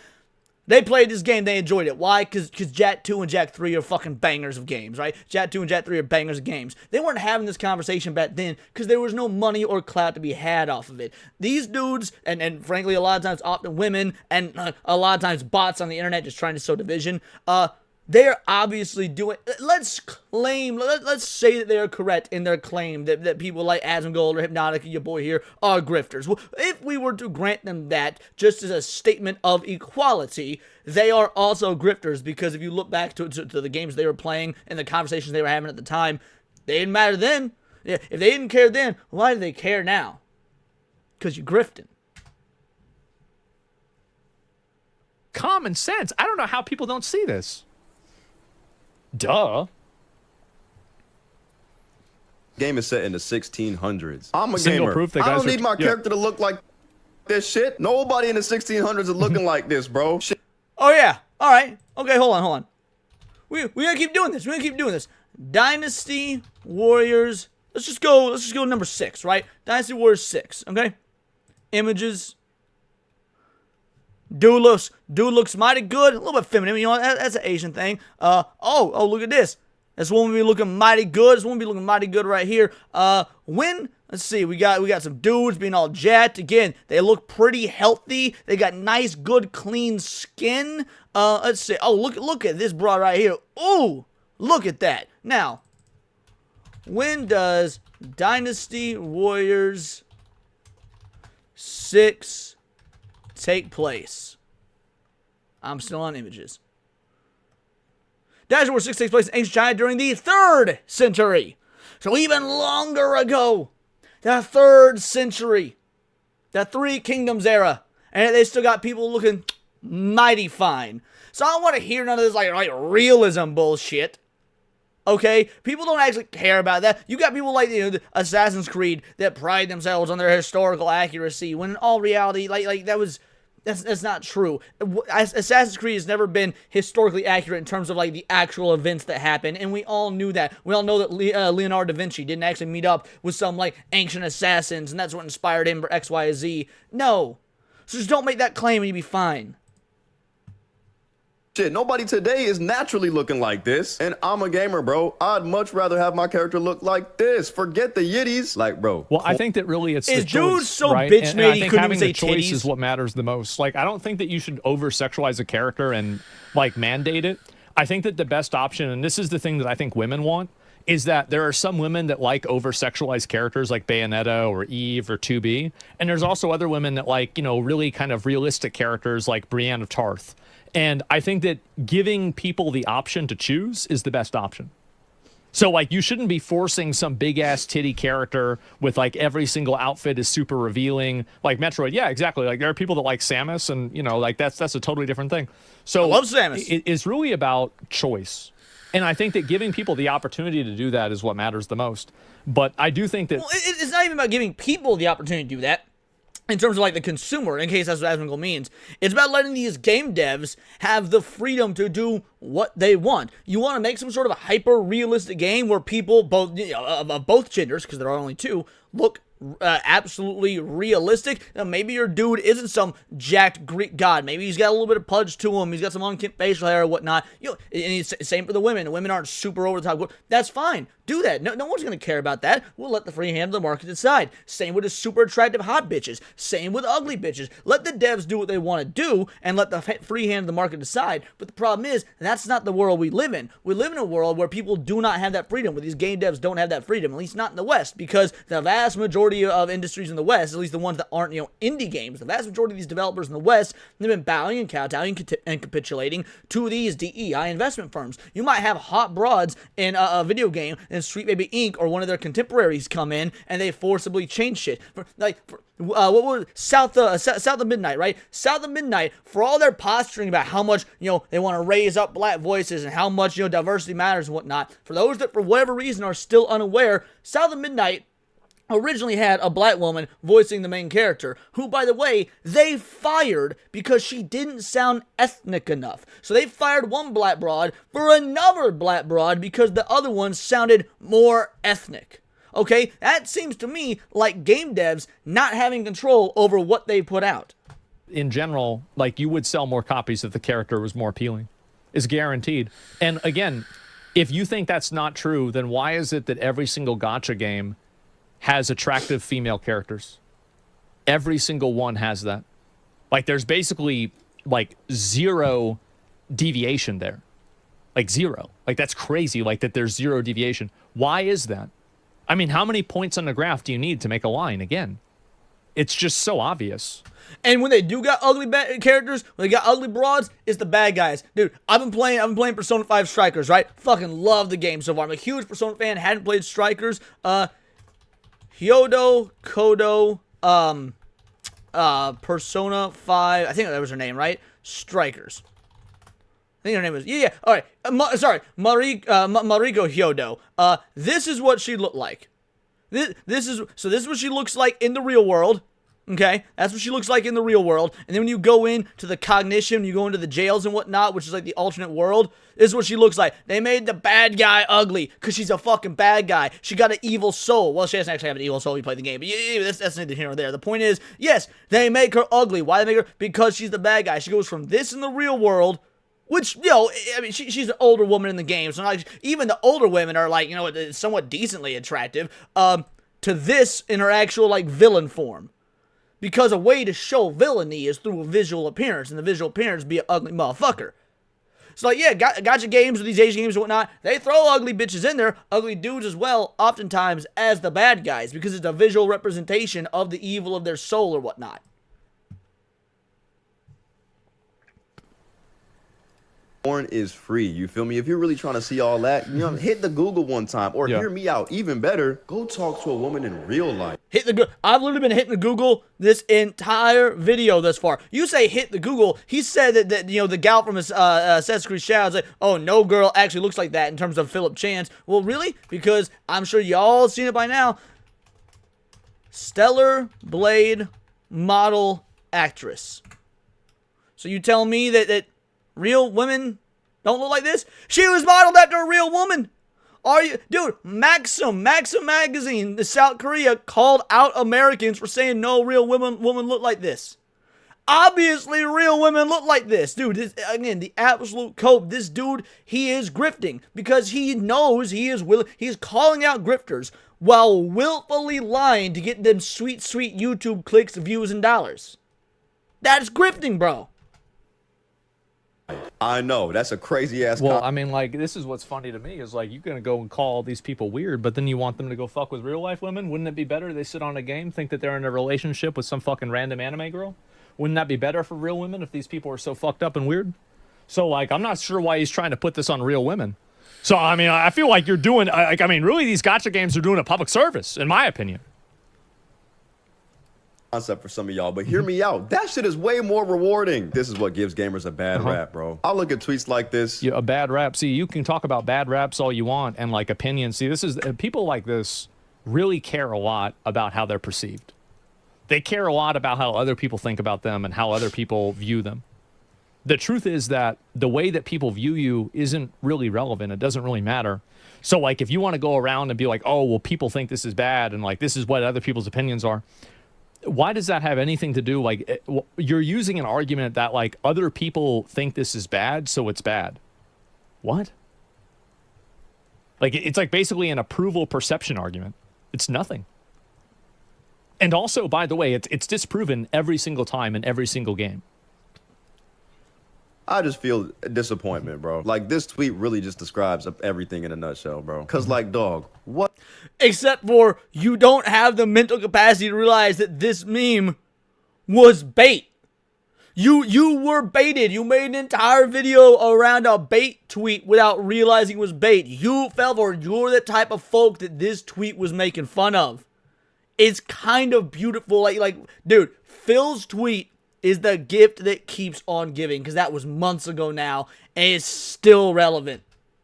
S1: they played this game, they enjoyed it. Why? Because Jak 2 and Jak 3 are fucking bangers of games, right? Jak 2 and Jak 3 are bangers of games. They weren't having this conversation back then because there was no money or clout to be had off of it. These dudes, and frankly, a lot of times often women, and a lot of times bots on the internet just trying to sow division, they're obviously doing, let's say that they are correct in their claim that people like Asmongold or Hypnotic, your boy here, are grifters. Well, if we were to grant them that just as a statement of equality, they are also grifters, because if you look back to the games they were playing and the conversations they were having at the time, they didn't matter then. Yeah, if they didn't care then, why do they care now? Because you're grifting.
S2: Common sense. I don't know how people don't see this. Duh.
S3: Game is set in the 1600s. I'm a
S2: Single
S3: gamer.
S2: proof that
S3: I
S2: guys
S3: don't need my
S2: yeah.
S3: character to look like this shit. Nobody in the 1600s is looking like this, bro. Shit.
S1: Oh yeah. All right. Okay. Hold on. We gotta keep doing this. Dynasty Warriors. Let's just go number 6, right? Dynasty Warriors 6. Okay. Images. Dude looks mighty good. A little bit feminine. You know, that's an Asian thing. Oh, look at this. This one will be looking mighty good. This one will be looking mighty good right here. Let's see. We got some dudes being all jacked. Again, they look pretty healthy. They got nice, good, clean skin. Let's see. Oh, look at this broad right here. Ooh, look at that. Now, when does Dynasty Warriors 6 take place? I'm still on images. Dynasty Warriors 6 takes place in ancient China during the 3rd century. So even longer ago. The 3rd century. The Three Kingdoms era. And they still got people looking mighty fine. So I don't want to hear none of this like realism bullshit. Okay? People don't actually care about that. You got people like the Assassin's Creed that pride themselves on their historical accuracy, when in all reality, that's not true. Assassin's Creed has never been historically accurate in terms of like the actual events that happened, and we all knew that. We all know that Leonardo da Vinci didn't actually meet up with some like ancient assassins, and that's what inspired him for X, Y, Z. No. So just don't make that claim and you'll be fine.
S3: Shit, nobody today is naturally looking like this. And I'm a gamer, bro. I'd much rather have my character look like this. Forget the yitties. Like, bro.
S2: Well, I think that really it's
S1: Is
S2: the choice,
S1: dude so
S2: right?
S1: bitch
S2: And
S1: made
S2: I
S1: he
S2: think
S1: couldn't
S2: having
S1: even
S2: the
S1: say
S2: choice
S1: titties?
S2: is what matters the most. Like, I don't think that you should over-sexualize a character and, like, mandate it. I think that the best option, and this is the thing that I think women want, is that there are some women that like over-sexualized characters like Bayonetta or Eve or 2B, and there's also other women that like, really kind of realistic characters like Brienne of Tarth. And I think that giving people the option to choose is the best option. So, like, you shouldn't be forcing some big-ass titty character with, like, every single outfit is super revealing. Like, Metroid, yeah, exactly. Like, there are people that like Samus, and, like, that's a totally different thing. So,
S1: I love Samus.
S2: It's really about choice. And I think that giving people the opportunity to do that is what matters the most. But I do think that...
S1: Well, it's not even about giving people the opportunity to do that. In terms of like the consumer, in case that's what Asmongold means, it's about letting these game devs have the freedom to do what they want. You want to make some sort of a hyper-realistic game where people, of both genders, because there are only two, look absolutely realistic. Maybe your dude isn't some jacked Greek god. Maybe he's got a little bit of pudge to him. He's got some unkempt facial hair or whatnot. And it's same for the women. The women aren't super over the top. That's fine. Do that. No one's going to care about that. We'll let the free hand of the market decide. Same with the super attractive hot bitches. Same with ugly bitches. Let the devs do what they want to do and let the free hand of the market decide. But the problem is, that's not the world we live in. We live in a world where people do not have that freedom, where these game devs don't have that freedom, at least not in the West, because the vast majority of industries in the West, at least the ones that aren't, indie games, the vast majority of these developers in the West, they've been bowing and kowtowing and capitulating to these DEI investment firms. You might have hot broads in a video game, and Sweet Baby Inc. or one of their contemporaries come in, and they forcibly change shit. What was South of Midnight, right? South of Midnight, for all their posturing about how much, they want to raise up black voices and how much, diversity matters and whatnot, for those that for whatever reason are still unaware, South of Midnight originally had a black woman voicing the main character, who, by the way, they fired because she didn't sound ethnic enough. So they fired one black broad for another black broad because the other one sounded more ethnic. Okay, that seems to me like game devs not having control over what they put out.
S2: In general, like, you would sell more copies if the character was more appealing. Is guaranteed. And again, if you think that's not true, then why is it that every single gacha game has attractive female characters? Every single one has that. Like, there's basically like zero deviation there. Like zero. Like, that's crazy. Like, that there's zero deviation. Why is that? I mean, how many points on the graph do you need to make a line? Again, it's just so obvious.
S1: And when they do got ugly characters, when they got ugly broads, it's the bad guys. Dude, I've been playing Persona 5 Strikers, right? Fucking love the game so far. I'm a huge Persona fan, hadn't played Strikers. Hyodo, Kodo, Persona 5, I think that was her name, right? Strikers. I think her name was, yeah, all right. Mariko Hyodo. This is what she looked like. This is what she looks like in the real world. Okay, that's what she looks like in the real world. And then when you go into the cognition, you go into the jails and whatnot, which is like the alternate world, this is what she looks like. They made the bad guy ugly because she's a fucking bad guy. She got an evil soul. Well, she doesn't actually have an evil soul. You play the game, but that's neither here nor there. The point is, yes, they make her ugly. Why they make her? Because she's the bad guy. She goes from this in the real world, which, you know, I mean, she's an older woman in the game, so like, even the older women are like, you know, somewhat decently attractive, to this in her actual, like, villain form. Because a way to show villainy is through a visual appearance, and the visual appearance be an ugly motherfucker. So, like, yeah, gacha games or these Asian games and whatnot, they throw ugly bitches in there, ugly dudes as well, oftentimes as the bad guys, because it's a visual representation of the evil of their soul or whatnot.
S3: Porn is free, you feel me? If you're really trying to see all that, you know, hit the Google one time, or hear me out, even better, go talk to a woman in real life.
S1: I've literally been hitting the Google this entire video thus far. You say hit the Google, he said that you know, the gal from Assassin's Creed Shadows, like, oh, no girl actually looks like that in terms of Philip Chance. Well, really? Because I'm sure y'all seen it by now. Stellar Blade model actress. So you tell me that real women don't look like this? She was modeled after a real woman. Are you, dude? Maxim magazine, the South Korea called out Americans for saying no real women look like this. Obviously, real women look like this, dude. This, again, the absolute cope. This dude, he is grifting because he knows he is calling out grifters while willfully lying to get them sweet YouTube clicks, views, and dollars. That's grifting, bro.
S3: I know, that's a crazy ass.
S2: Well, I mean, like, this is what's funny to me is, like, you're gonna go and call these people weird, but then you want them to go fuck with real life women. Wouldn't it be better they sit on a game, think that they're in a relationship with some fucking random anime girl? Wouldn't that be better for real women if these people are so fucked up and weird? So, like, I'm not sure why he's trying to put this on real women. So, I mean, I feel like you're doing, like, I mean, really, these gacha games are doing a public service, in my opinion.
S3: Concept for some of y'all, but hear me out. That shit is way more rewarding. This is what gives gamers a bad rap, bro. I look at tweets like this.
S2: Yeah, a bad rap. See, you can talk about bad raps all you want and, like, opinions. See, this is people like this really care a lot about how they're perceived. They care a lot about how other people think about them and how other people view them. The truth is that the way that people view you isn't really relevant. It doesn't really matter. So, like, if you want to go around and be like, oh, well, people think this is bad and, like, this is what other people's opinions are, why does that have anything to do? Like, you're using an argument that, like, other people think this is bad, so it's bad. What? Like, it's like basically an approval perception argument. It's nothing. And also, by the way, it's disproven every single time in every single game.
S3: I just feel disappointment, bro. Like, this tweet really just describes everything in a nutshell, bro. Cause, like, dog, what?
S1: Except for you don't have the mental capacity to realize that this meme was bait. You were baited. You made an entire video around a bait tweet without realizing it was bait. You fell for it. You're the type of folk that this tweet was making fun of. It's kind of beautiful. Like, dude, Phil's tweet is the gift that keeps on giving, because that was months ago now, and it's still relevant.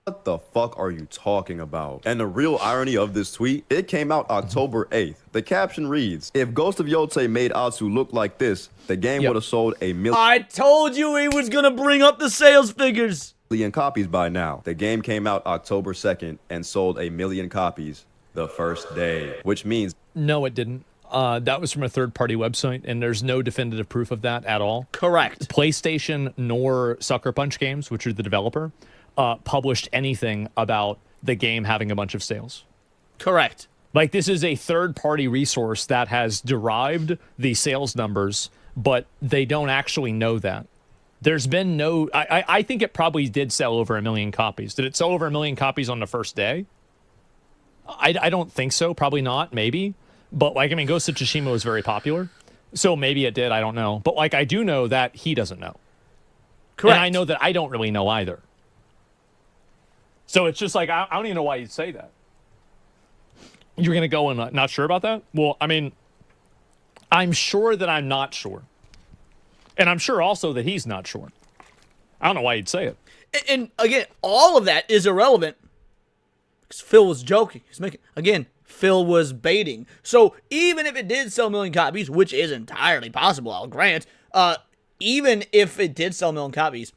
S3: What the fuck are you talking about? And the real irony of this tweet, it came out October 8th. The caption reads, if Ghost of Yotei made Atsu look like this, the game would have sold a
S1: I told you he was gonna bring up the sales figures.
S3: million copies by now. The game came out October 2nd and sold 1 million copies the first day, which means
S2: No, it didn't. That was from a third-party website, and there's no definitive proof of that at all.
S1: Correct.
S2: PlayStation nor Sucker Punch Games, which are the developer, published anything about the game having a bunch of sales.
S1: Correct.
S2: Like, this is a third-party resource that has derived the sales numbers, but they don't actually know that. There's been no... I think it probably did sell over 1 million copies. Did it sell over 1 million copies on the first day? I don't think so. Probably not. Maybe. But, like, I mean, Ghost of Tsushima was very popular. So maybe it did. I don't know. But, like, I do know that he doesn't know.
S1: Correct.
S2: And I know that I don't really know either. So it's just like, I don't even know why you'd say that. You're going to go and not sure about that? Well, I mean, I'm sure that I'm not sure. And I'm sure also that he's not sure. I don't know why you'd say it.
S1: And again, all of that is irrelevant because Phil was joking. He's making, again, Phil was baiting. So even if it did sell 1 million copies, which is entirely possible, I'll grant, even if it did sell 1 million copies,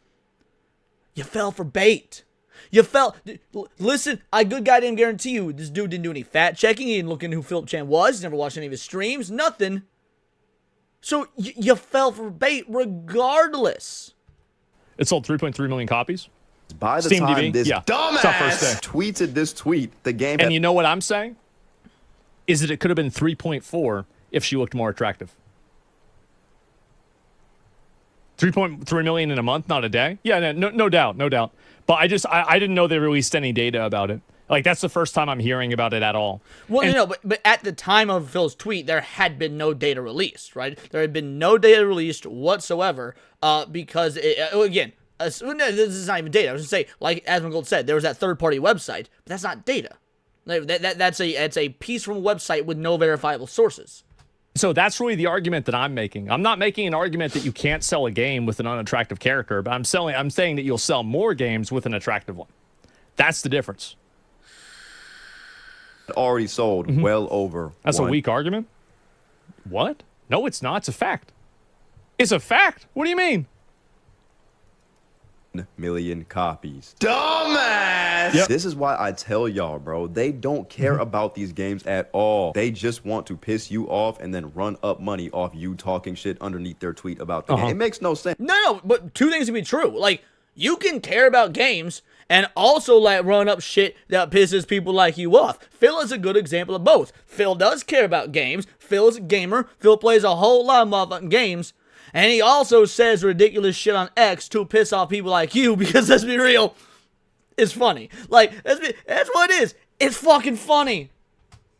S1: you fell for bait. You fell. Listen, I good goddamn guarantee you, this dude didn't do any fact checking. He didn't look into who Philip Chan was. He's never watched any of his streams. Nothing. So you fell for bait regardless.
S2: It sold 3.3 million copies.
S3: by the
S2: Steam
S3: time
S2: DB?
S3: this
S2: Yeah. It's our first day.
S3: tweeted this tweet, the game
S2: And you know what I'm saying? Is that it could have been 3.4 if she looked more attractive. 3.3 million in a month, not a day. Yeah, no doubt. But I didn't know they released any data about it. Like, that's the first time I'm hearing about it at all.
S1: Well, no, but at the time of Phil's tweet, there had been no data released, right? There had been no data released whatsoever, because, again, this is not even data. I was going to say, like Asmongold said, there was that third-party website, but that's not data. Like, that's a piece from a website with no verifiable sources.
S2: So that's really the argument that I'm making. I'm not making an argument that you can't sell a game with an unattractive character, but I'm saying that you'll sell more games with an attractive one. That's the difference.
S3: already sold well over
S2: That's a weak argument? What? No, it's not. It's a fact. It's a fact. What do you mean?
S3: 1 million copies.
S4: Dumbass!
S2: Yep.
S3: This is why I tell y'all, bro, they don't care about these games at all. They just want to piss you off and then run up money off you talking shit underneath their tweet about the game. It makes no sense.
S1: No, but two things can be true. Like, you can care about games and also like run up shit that pisses people like you off. Phil is a good example of both. Phil does care about games. Phil is a gamer. Phil plays a whole lot of motherfucking games. And he also says ridiculous shit on X to piss off people like you because, let's be real, it's funny. Like, that's what it is. It's fucking funny.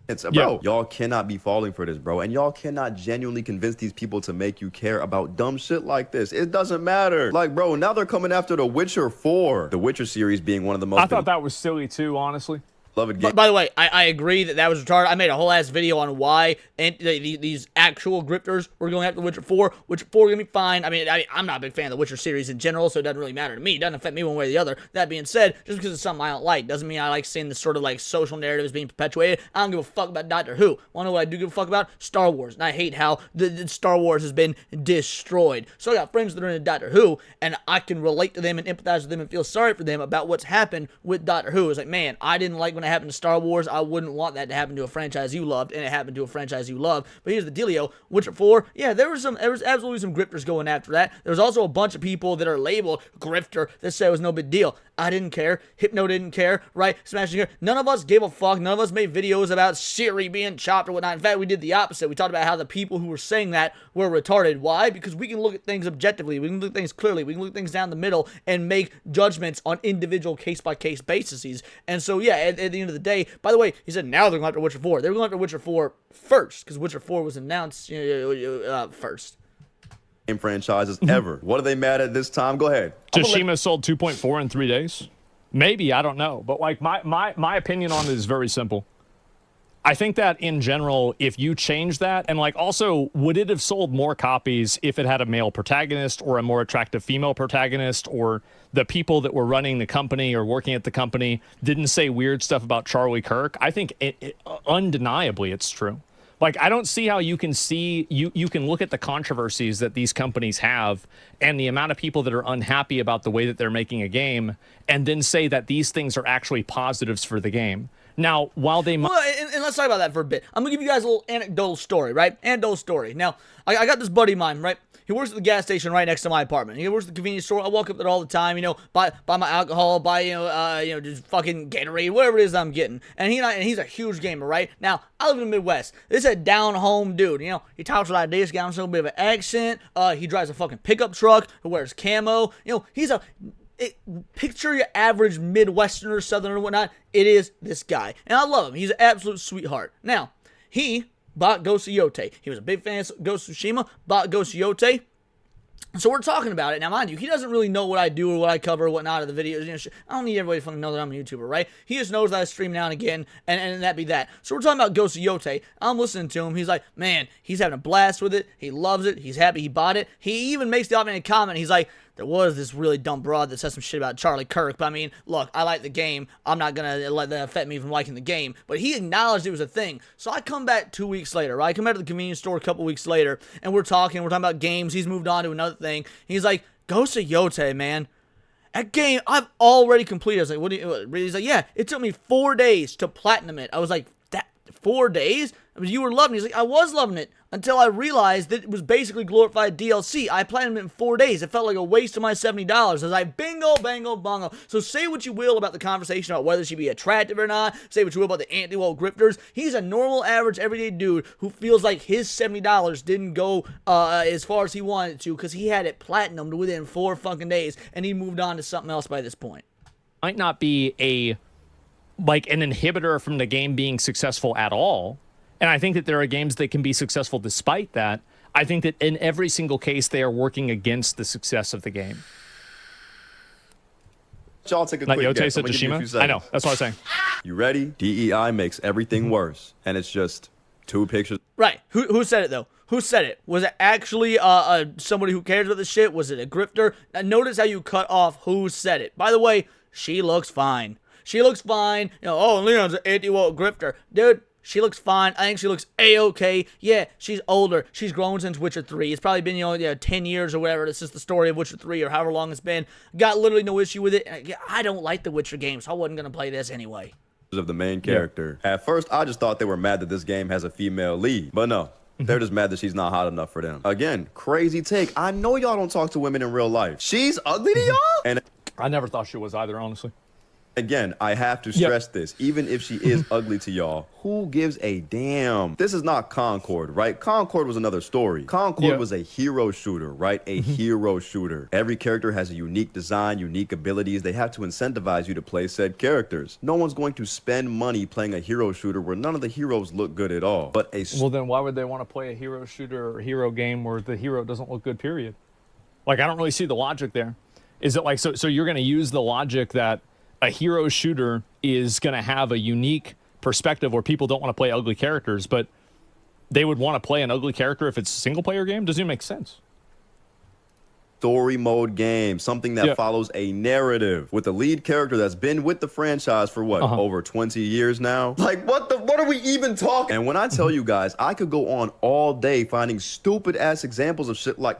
S3: It's bro, y'all cannot be falling for this, bro. And y'all cannot genuinely convince these people to make you care about dumb shit like this. It doesn't matter. Like, bro, now they're coming after The Witcher 4. The Witcher series being one of the most
S2: I thought that was silly too, honestly.
S3: beloved games.
S1: By the way, I agree that was retarded. I made a whole ass video on why these actual grifters were going after The Witcher 4. Witcher 4 gonna be fine. I mean, I'm not a big fan of the Witcher series in general, so it doesn't really matter to me. It doesn't affect me one way or the other. That being said, just because it's something I don't like doesn't mean I like seeing this sort of like social narratives being perpetuated. I don't give a fuck about Doctor Who. Wanna know what I do give a fuck about? Star Wars. And I hate how the Star Wars has been destroyed. So I got friends that are into Doctor Who, and I can relate to them and empathize with them and feel sorry for them about what's happened with Doctor Who. It's like, man, I didn't like when it happened to Star Wars. I wouldn't want that to happen to a franchise you loved, and it happened to a franchise you love. But here's the dealio: Witcher 4, yeah, there was absolutely some grifters going after that. There was also a bunch of people that are labeled grifter that said it was no big deal. I didn't care. Hypno didn't care, right? Smashing here. None of us gave a fuck. None of us made videos about Siri being chopped or whatnot. In fact, we did the opposite. We talked about how the people who were saying that were retarded. Why? Because we can look at things objectively. We can look at things clearly. We can look at things down the middle and make judgments on individual case-by-case bases. And so, yeah, at the end of the day, by the way, he said now they're going after Witcher 4. They were going after Witcher 4 first, because Witcher 4 was announced first.
S3: Game franchises ever. What are they mad at this time? Go ahead.
S2: Tsushima sold 2.4 in 3 days. Maybe, I don't know. But like my opinion on it is very simple. I think that in general, if you change that, and like also, would it have sold more copies if it had a male protagonist or a more attractive female protagonist, or the people that were running the company or working at the company didn't say weird stuff about Charlie Kirk? I think undeniably it's true. Like, I don't see how you can you can look at the controversies that these companies have and the amount of people that are unhappy about the way that they're making a game and then say that these things are actually positives for the game. Now, while they
S1: Well, and let's talk about that for a bit. I'm gonna give you guys a little anecdotal story, right? Anecdotal story. Now, I got this buddy of mine, right? He works at the gas station right next to my apartment. He works at the convenience store. I walk up there all the time, you know, buy my alcohol, buy just fucking Gatorade, whatever it is I'm getting. And he's a huge gamer, right? Now, I live in the Midwest. This is a down home dude. You know, he talks like this, got himself a bit of an accent. He drives a fucking pickup truck. He wears camo. You know, picture your average Midwesterner, Southerner, whatnot. It is this guy. And I love him. He's an absolute sweetheart. Now, he bought Ghost of Yote. He was a big fan of Ghost of Tsushima, bought Ghost of Yote. So we're talking about it. Now, mind you, he doesn't really know what I do or what I cover or whatnot of the videos. You know, I don't need everybody to fucking know that I'm a YouTuber, right? He just knows that I stream now and again, and that be that. So we're talking about Ghost of Yote. I'm listening to him. He's like, man, he's having a blast with it. He loves it. He's happy he bought it. He even makes the offhanded comment. He's like, there was this really dumb broad that said some shit about Charlie Kirk, but I mean, look, I like the game. I'm not gonna let that affect me from liking the game. But he acknowledged it was a thing. So I come back 2 weeks later, right? I come back to the convenience store a couple weeks later, and we're talking about games. He's moved on to another thing. He's like, Ghost of Yote, man. That game, I've already completed. I was like, what do you, he's like, yeah, it took me 4 days to platinum it. I was like, that 4 days? I mean, you were loving it. He's like, I was loving it until I realized that it was basically glorified DLC. I planned it in 4 days. It felt like a waste of my $70. I was like, bingo, bango, bongo. So say what you will about the conversation about whether she be attractive or not. Say what you will about the anti-woke grifters. He's a normal, average, everyday dude who feels like his $70 didn't go as far as he wanted to because he had it platinumed within 4 fucking days, and he moved on to something else by this point.
S2: might not be an inhibitor from the game being successful at all. And I think that there are games that can be successful despite that. I think that in every single case, they are working against the success of the game.
S3: Y'all take a
S2: Not
S3: quick
S2: Yote
S3: guess.
S2: said
S3: I'm gonna give you a few
S2: Tsushima? I know.
S3: seconds.
S2: That's what I was saying.
S3: You ready? DEI makes everything worse. And it's just 2 pictures.
S1: Right. Who said it, though? Who said it? Was it actually somebody who cares about this shit? Was it a grifter? Now, notice how you cut off who said it. By the way, she looks fine. She looks fine. You know, oh, Leon's an anti-woke grifter. Dude, she looks fine. I think she looks A-okay. Yeah, she's older. She's grown since Witcher 3. It's probably been, 10 years or whatever. This is the story of Witcher 3 or however long it's been. Got literally no issue with it. I don't like the Witcher games, so I wasn't going to play this anyway.
S3: Of the main character. Yeah. At first, I just thought they were mad that this game has a female lead. But no. They're just mad that she's not hot enough for them. Again, crazy take. I know y'all don't talk to women in real life. She's ugly to y'all? And
S2: I never thought she was either, honestly.
S3: again, I have to stress this. Even if she is ugly to y'all, who gives a damn? This is not Concord, right? Concord was another story. Concord was a hero shooter, right? A hero shooter. Every character has a unique design, unique abilities. They have to incentivize you to play said characters. No one's going to spend money playing a hero shooter where none of the heroes look good at all. But
S2: well, then why would they want to play a hero shooter or hero game where the hero doesn't look good, period? Like, I don't really see the logic there. Is it like, so you're going to use the logic that a hero shooter is going to have a unique perspective where people don't want to play ugly characters, but they would want to play an ugly character if it's a single player game? Doesn't even make sense.
S3: Story mode game, something that follows a narrative with a lead character that's been with the franchise for what, over 20 years now? Like, what are we even talking? And when I tell you guys, I could go on all day finding stupid ass examples of shit like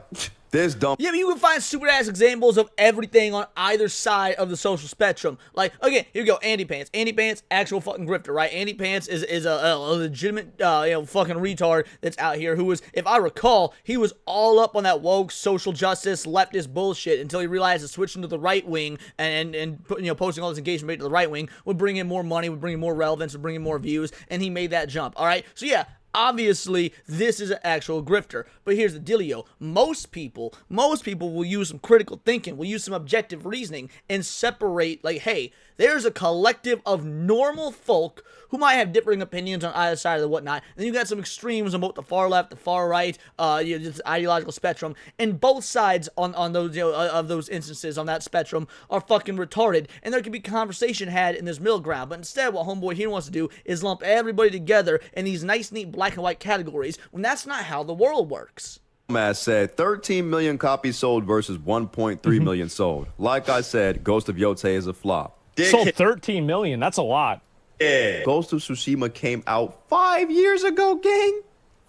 S3: this dumb.
S1: Yeah, but you can find stupid ass examples of everything on either side of the social spectrum. Like, again, here we go, Andy Pants. Andy Pants, actual fucking grifter, right? Andy Pants is a legitimate, fucking retard that's out here who was, if I recall, he was all up on that woke social justice leftist bullshit until he realized that switching to the right wing and posting all this engagement to the right wing would bring in more money, would bring in more relevance, would bring in more views, and he made that jump. All right, so yeah. Obviously, this is an actual grifter, but here's the dealio. Most people will use some critical thinking, will use some objective reasoning, and separate, like, hey, There's a collective of normal folk who might have differing opinions on either side of the whatnot. And then you got some extremes on both the far left, the far right, just ideological spectrum. And both sides on those, of those instances on that spectrum are fucking retarded. And there can be conversation had in this middle ground. But instead, what homeboy here wants to do is lump everybody together in these nice, neat black and white categories when that's not how the world works.
S3: Mass said 13 million copies sold versus 1.3 million sold. Like I said, Ghost of Yotei is a flop.
S2: Sold 13 million. That's a lot.
S3: Yeah. Ghost of Tsushima came out 5 years ago, gang.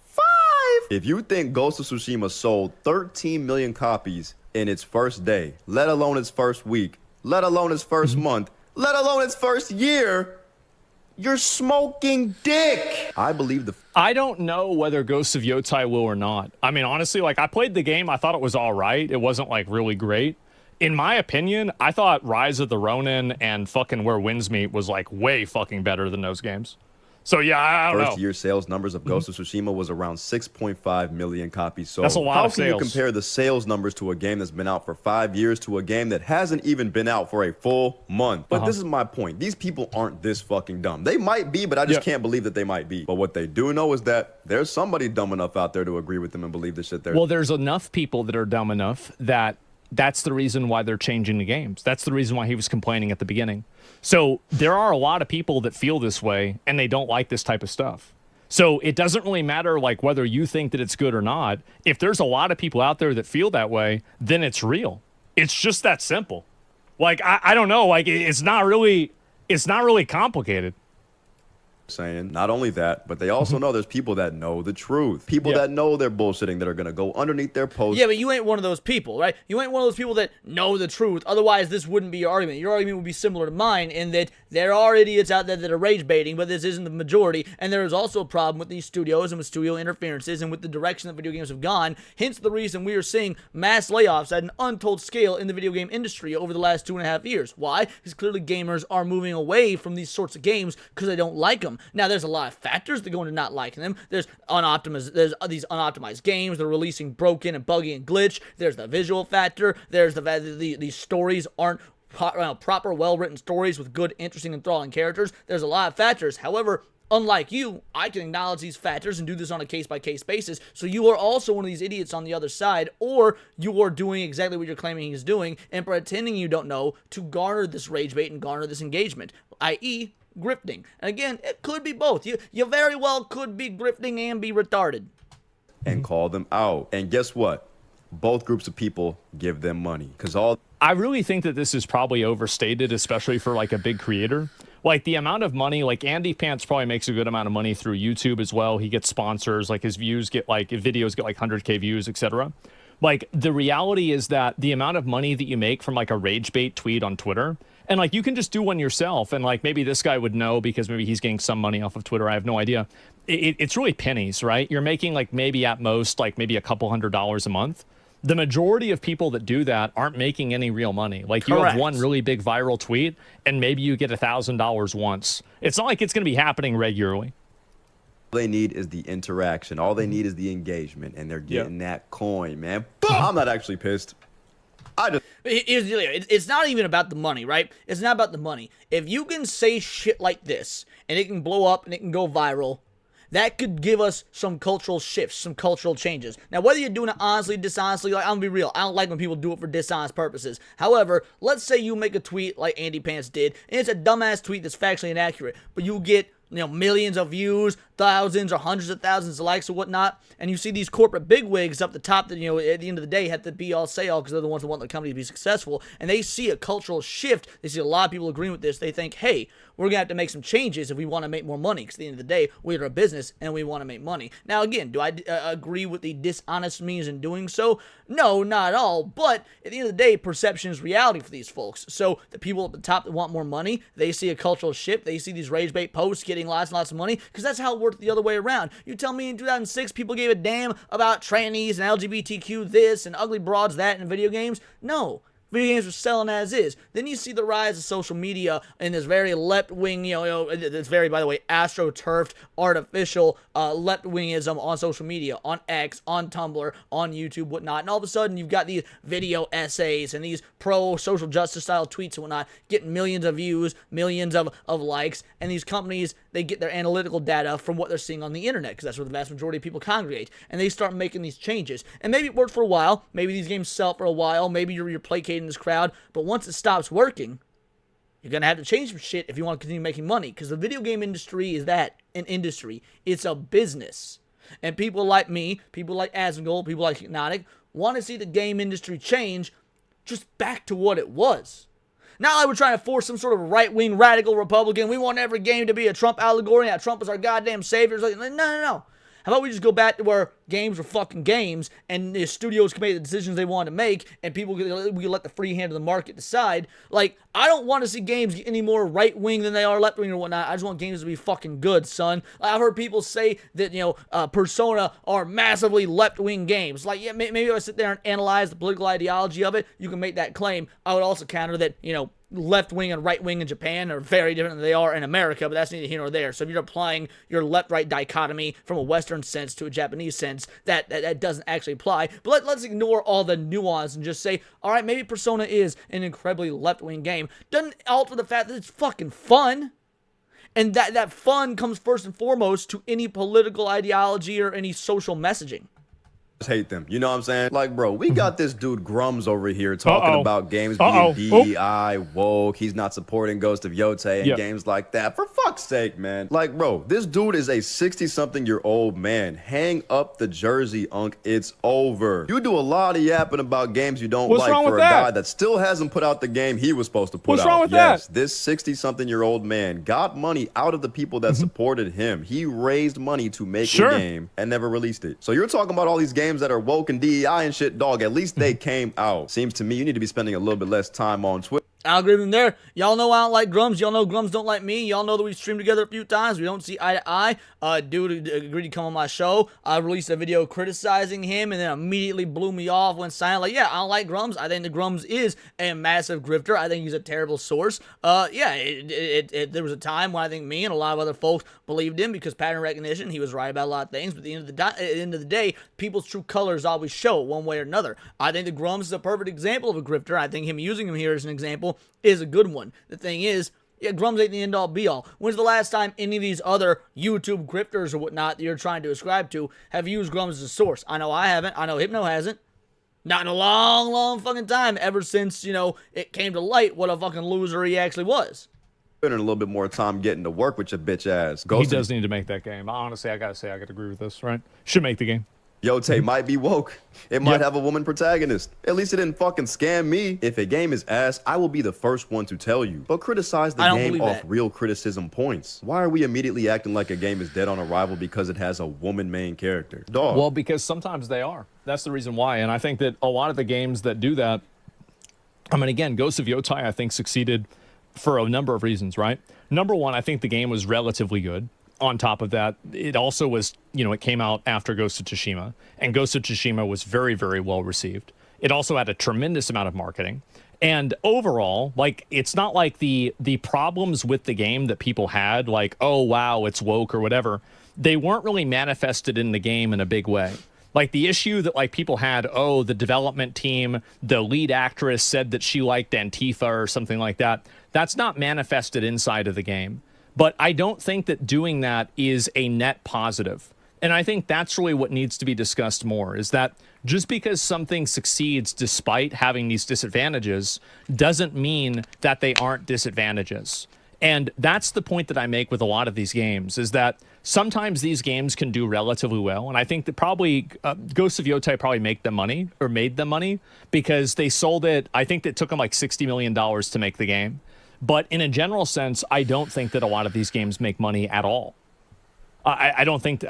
S3: 5! If you think Ghost of Tsushima sold 13 million copies in its first day, let alone its first week, let alone its first month, let alone its first year, you're smoking dick. I believe
S2: I don't know whether Ghost of Yotei will or not. I mean, honestly, like, I played the game. I thought it was all right. It wasn't, like, really great. In my opinion, I thought Rise of the Ronin and fucking Where Winds Meet was, like, way fucking better than those games. So, yeah, I don't know.
S3: First year sales numbers of Ghost of Tsushima was around 6.5 million copies sold.
S2: That's a lot of sales.
S3: How can you compare the sales numbers to a game that's been out for 5 years to a game that hasn't even been out for a full month? But this is my point. These people aren't this fucking dumb. They might be, but I just can't believe that they might be. But what they do know is that there's somebody dumb enough out there to agree with them and believe the shit they're...
S2: Well, there's enough people that are dumb enough that that's the reason why they're changing the games. That's the reason why he was complaining at the beginning. So there are a lot of people that feel this way and they don't like this type of stuff. So it doesn't really matter like whether you think that it's good or not. If there's a lot of people out there that feel that way, then it's real. It's just that simple. Like, I don't know, like it's not really complicated.
S3: Saying not only that, but they also know there's people that know the truth. People that know they're bullshitting that are going to go underneath their posts.
S1: Yeah, but you ain't one of those people, right? You ain't one of those people that know the truth. Otherwise, this wouldn't be your argument. Your argument would be similar to mine in that there are idiots out there that are rage baiting, but this isn't the majority. And there is also a problem with these studios and with studio interferences and with the direction that video games have gone. Hence the reason we are seeing mass layoffs at an untold scale in the video game industry over the last 2.5 years. Why? Because clearly gamers are moving away from these sorts of games because they don't like them. Now, there's a lot of factors that go into not liking them. There's these unoptimized games. They're releasing broken and buggy and glitch. There's the visual factor. There's the fact that these stories aren't proper, well-written stories with good, interesting, enthralling characters. There's a lot of factors. However, unlike you, I can acknowledge these factors and do this on a case-by-case basis. So you are also one of these idiots on the other side, or you are doing exactly what you're claiming he's doing and pretending you don't know to garner this rage bait and garner this engagement, i.e., grifting. And again, it could be both. You very well could be grifting and be retarded.
S3: And call them out. And guess what? Both groups of people give them money.
S2: I really think that this is probably overstated, especially for like a big creator. Like the amount of money, like Andy Pants probably makes a good amount of money through YouTube as well. He gets sponsors, like his views get like, videos get like 100K views, etc. Like the reality is that the amount of money that you make from like a rage bait tweet on Twitter, and like you can just do one yourself, and like maybe this guy would know because maybe he's getting some money off of Twitter. I have no idea. It's really pennies, right? You're making like maybe at most like maybe a couple $100s a month. The majority of people that do that aren't making any real money. Like you have one really big viral tweet and maybe you get $1,000 once. It's not like it's going to be happening regularly.
S3: All they need is the interaction. All they need is the engagement, and they're getting that coin, man. I'm not actually pissed.
S1: It's not even about the money, right? It's not about the money. If you can say shit like this, and it can blow up, and it can go viral, that could give us some cultural shifts, some cultural changes. Now, whether you're doing it honestly, dishonestly, like, I'm gonna be real, I don't like when people do it for dishonest purposes. However, let's say you make a tweet like Andy Pants did, and it's a dumbass tweet that's factually inaccurate, but you get millions of views, thousands or hundreds of thousands of likes or whatnot, and you see these corporate bigwigs up the top that, at the end of the day have to be all say all because they're the ones that want the company to be successful, and they see a cultural shift. They see a lot of people agreeing with this. They think, hey, we're gonna have to make some changes if we want to make more money, because at the end of the day, we're a business and we want to make money. Now, again, do I agree with the dishonest means in doing so? No, not at all, but at the end of the day, perception is reality for these folks. So the people at the top that want more money, they see a cultural shift. They see these rage bait posts getting lots and lots of money, because that's how it worked the other way around. You tell me in 2006 people gave a damn about trannies and LGBTQ this and ugly broads that in video games? No. Video games are selling as is. Then you see the rise of social media and this very left-wing, this very, by the way, astroturfed, artificial left-wingism on social media, on X, on Tumblr, on YouTube, whatnot. And all of a sudden, you've got these video essays and these pro-social justice style tweets and whatnot getting millions of views, millions of likes. And these companies, they get their analytical data from what they're seeing on the internet, because that's where the vast majority of people congregate. And they start making these changes. And maybe it worked for a while. Maybe these games sell for a while. Maybe you're placating this crowd. But once it stops working, you're going to have to change some shit if you want to continue making money. Because the video game industry is an industry. It's a business. And people like me, people like Asmongold, people like Hypnotic, want to see the game industry change just back to what it was. Not like we're trying to force some sort of right-wing radical Republican. We want every game to be a Trump allegory. Yeah, Trump is our goddamn savior. No. How about we just go back to where games were fucking games and the studios can make the decisions they want to make and we can let the free hand of the market decide? Like, I don't want to see games get any more right-wing than they are left-wing or whatnot. I just want games to be fucking good, son. I've heard people say that, Persona are massively left-wing games. Like, yeah, maybe if I sit there and analyze the political ideology of it, you can make that claim. I would also counter that, left wing and right wing in Japan are very different than they are in America, but that's neither here nor there. So if you're applying your left-right dichotomy from a Western sense to a Japanese sense, that doesn't actually apply. But let's ignore all the nuance and just say, all right, maybe Persona is an incredibly left-wing game. Doesn't alter the fact that it's fucking fun. And that fun comes first and foremost to any political ideology or any social messaging.
S3: Hate them, you know what I'm saying? Like, bro, we got this dude Grums over here talking about games being DEI, woke, he's not supporting Ghost of Yotei and games like that. For fuck's sake, man. Like, bro, this dude is a 60-something-year-old man. Hang up the jersey, Unk. It's over. You do a lot of yapping about games you don't like for a guy that still hasn't put out the game he was supposed to put out.
S2: What's wrong with that?
S3: This 60-something-year-old man got money out of the people that supported him. He raised money to make a game and never released it. So you're talking about all these games that are woke and DEI and shit, dog. At least they came out. Seems to me you need to be spending a little bit less time on Twitter.
S1: I'll agree with him there. Y'all know I don't like Grums. Y'all know Grums don't like me. Y'all know that we've streamed together a few times. We don't see eye to eye. Dude agreed to come on my show. I released a video criticizing him and then immediately blew me off, went silent. Like, yeah, I don't like Grums. I think the Grums is a massive grifter. I think he's a terrible source. There was a time when I think me and a lot of other folks believed him because pattern recognition, he was right about a lot of things. But at the end of the day, people's true colors always show one way or another. I think the Grums is a perfect example of a grifter. I think him using him here as an example is a good one. The thing is, Grums ain't the end-all be-all. When's the last time any of these other YouTube grifters or whatnot that you're trying to ascribe to have used Grums as a source? I know I haven't. I know Hypno hasn't. Not in a long, long fucking time, ever since, it came to light what a fucking loser he actually was.
S3: Spending a little bit more time getting to work with your bitch ass.
S2: He does need to make that game. Honestly, I gotta say, I gotta agree with this, right? Should make the game.
S3: Yotei might be woke. It might have a woman protagonist. At least it didn't fucking scam me. If a game is ass, I will be the first one to tell you. But criticize the game off real criticism points. Why are we immediately acting like a game is dead on arrival because it has a woman main character? Dog.
S2: Well, because sometimes they are. That's the reason why. And I think that a lot of the games that do that, I mean, again, Ghost of Yotei, I think, succeeded for a number of reasons, right? Number one, I think the game was relatively good. On top of that, it also was, it came out after Ghost of Tsushima, and Ghost of Tsushima was very, very well received. It also had a tremendous amount of marketing. And overall, like, it's not like the problems with the game that people had, like, oh, wow, it's woke or whatever, they weren't really manifested in the game in a big way. Like, the issue that, like, people had, oh, the development team, the lead actress said that she liked Antifa or something like that, that's not manifested inside of the game. But I don't think that doing that is a net positive. And I think that's really what needs to be discussed more, is that just because something succeeds despite having these disadvantages doesn't mean that they aren't disadvantages. And that's the point that I make with a lot of these games, is that sometimes these games can do relatively well. And I think that probably Ghost of Yotei probably made them money because they sold it. I think it took them like $60 million to make the game. But in a general sense, I don't think that a lot of these games make money at all. I don't think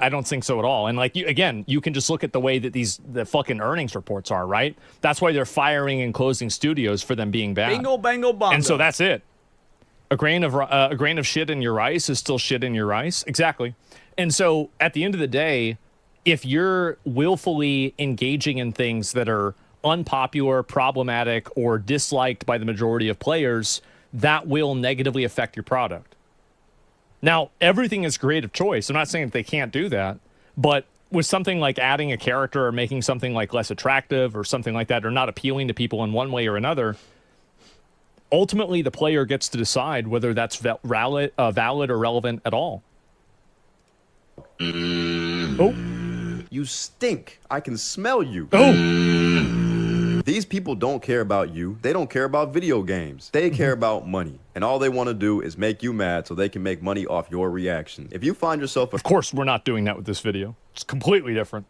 S2: so at all. And like you can just look at the way that the fucking earnings reports are, right? That's why they're firing and closing studios for them being bad.
S1: Bingo, bango, bongo.
S2: And so that's it. A grain of shit in your rice is still shit in your rice. Exactly. And so at the end of the day, if you're willfully engaging in things that are unpopular, problematic, or disliked by the majority of players, that will negatively affect your product. Now, everything is creative choice. I'm not saying that they can't do that, but with something like adding a character or making something like less attractive or something like that, or not appealing to people in one way or another, ultimately the player gets to decide whether that's valid or relevant at all. Oh.
S3: You stink. I can smell you.
S2: Oh.
S3: These people don't care about you. They don't care about video games. They care about money. And all they want to do is make you mad so they can make money off your reaction. If you find yourself...
S2: Of course, we're not doing that with this video. It's completely different.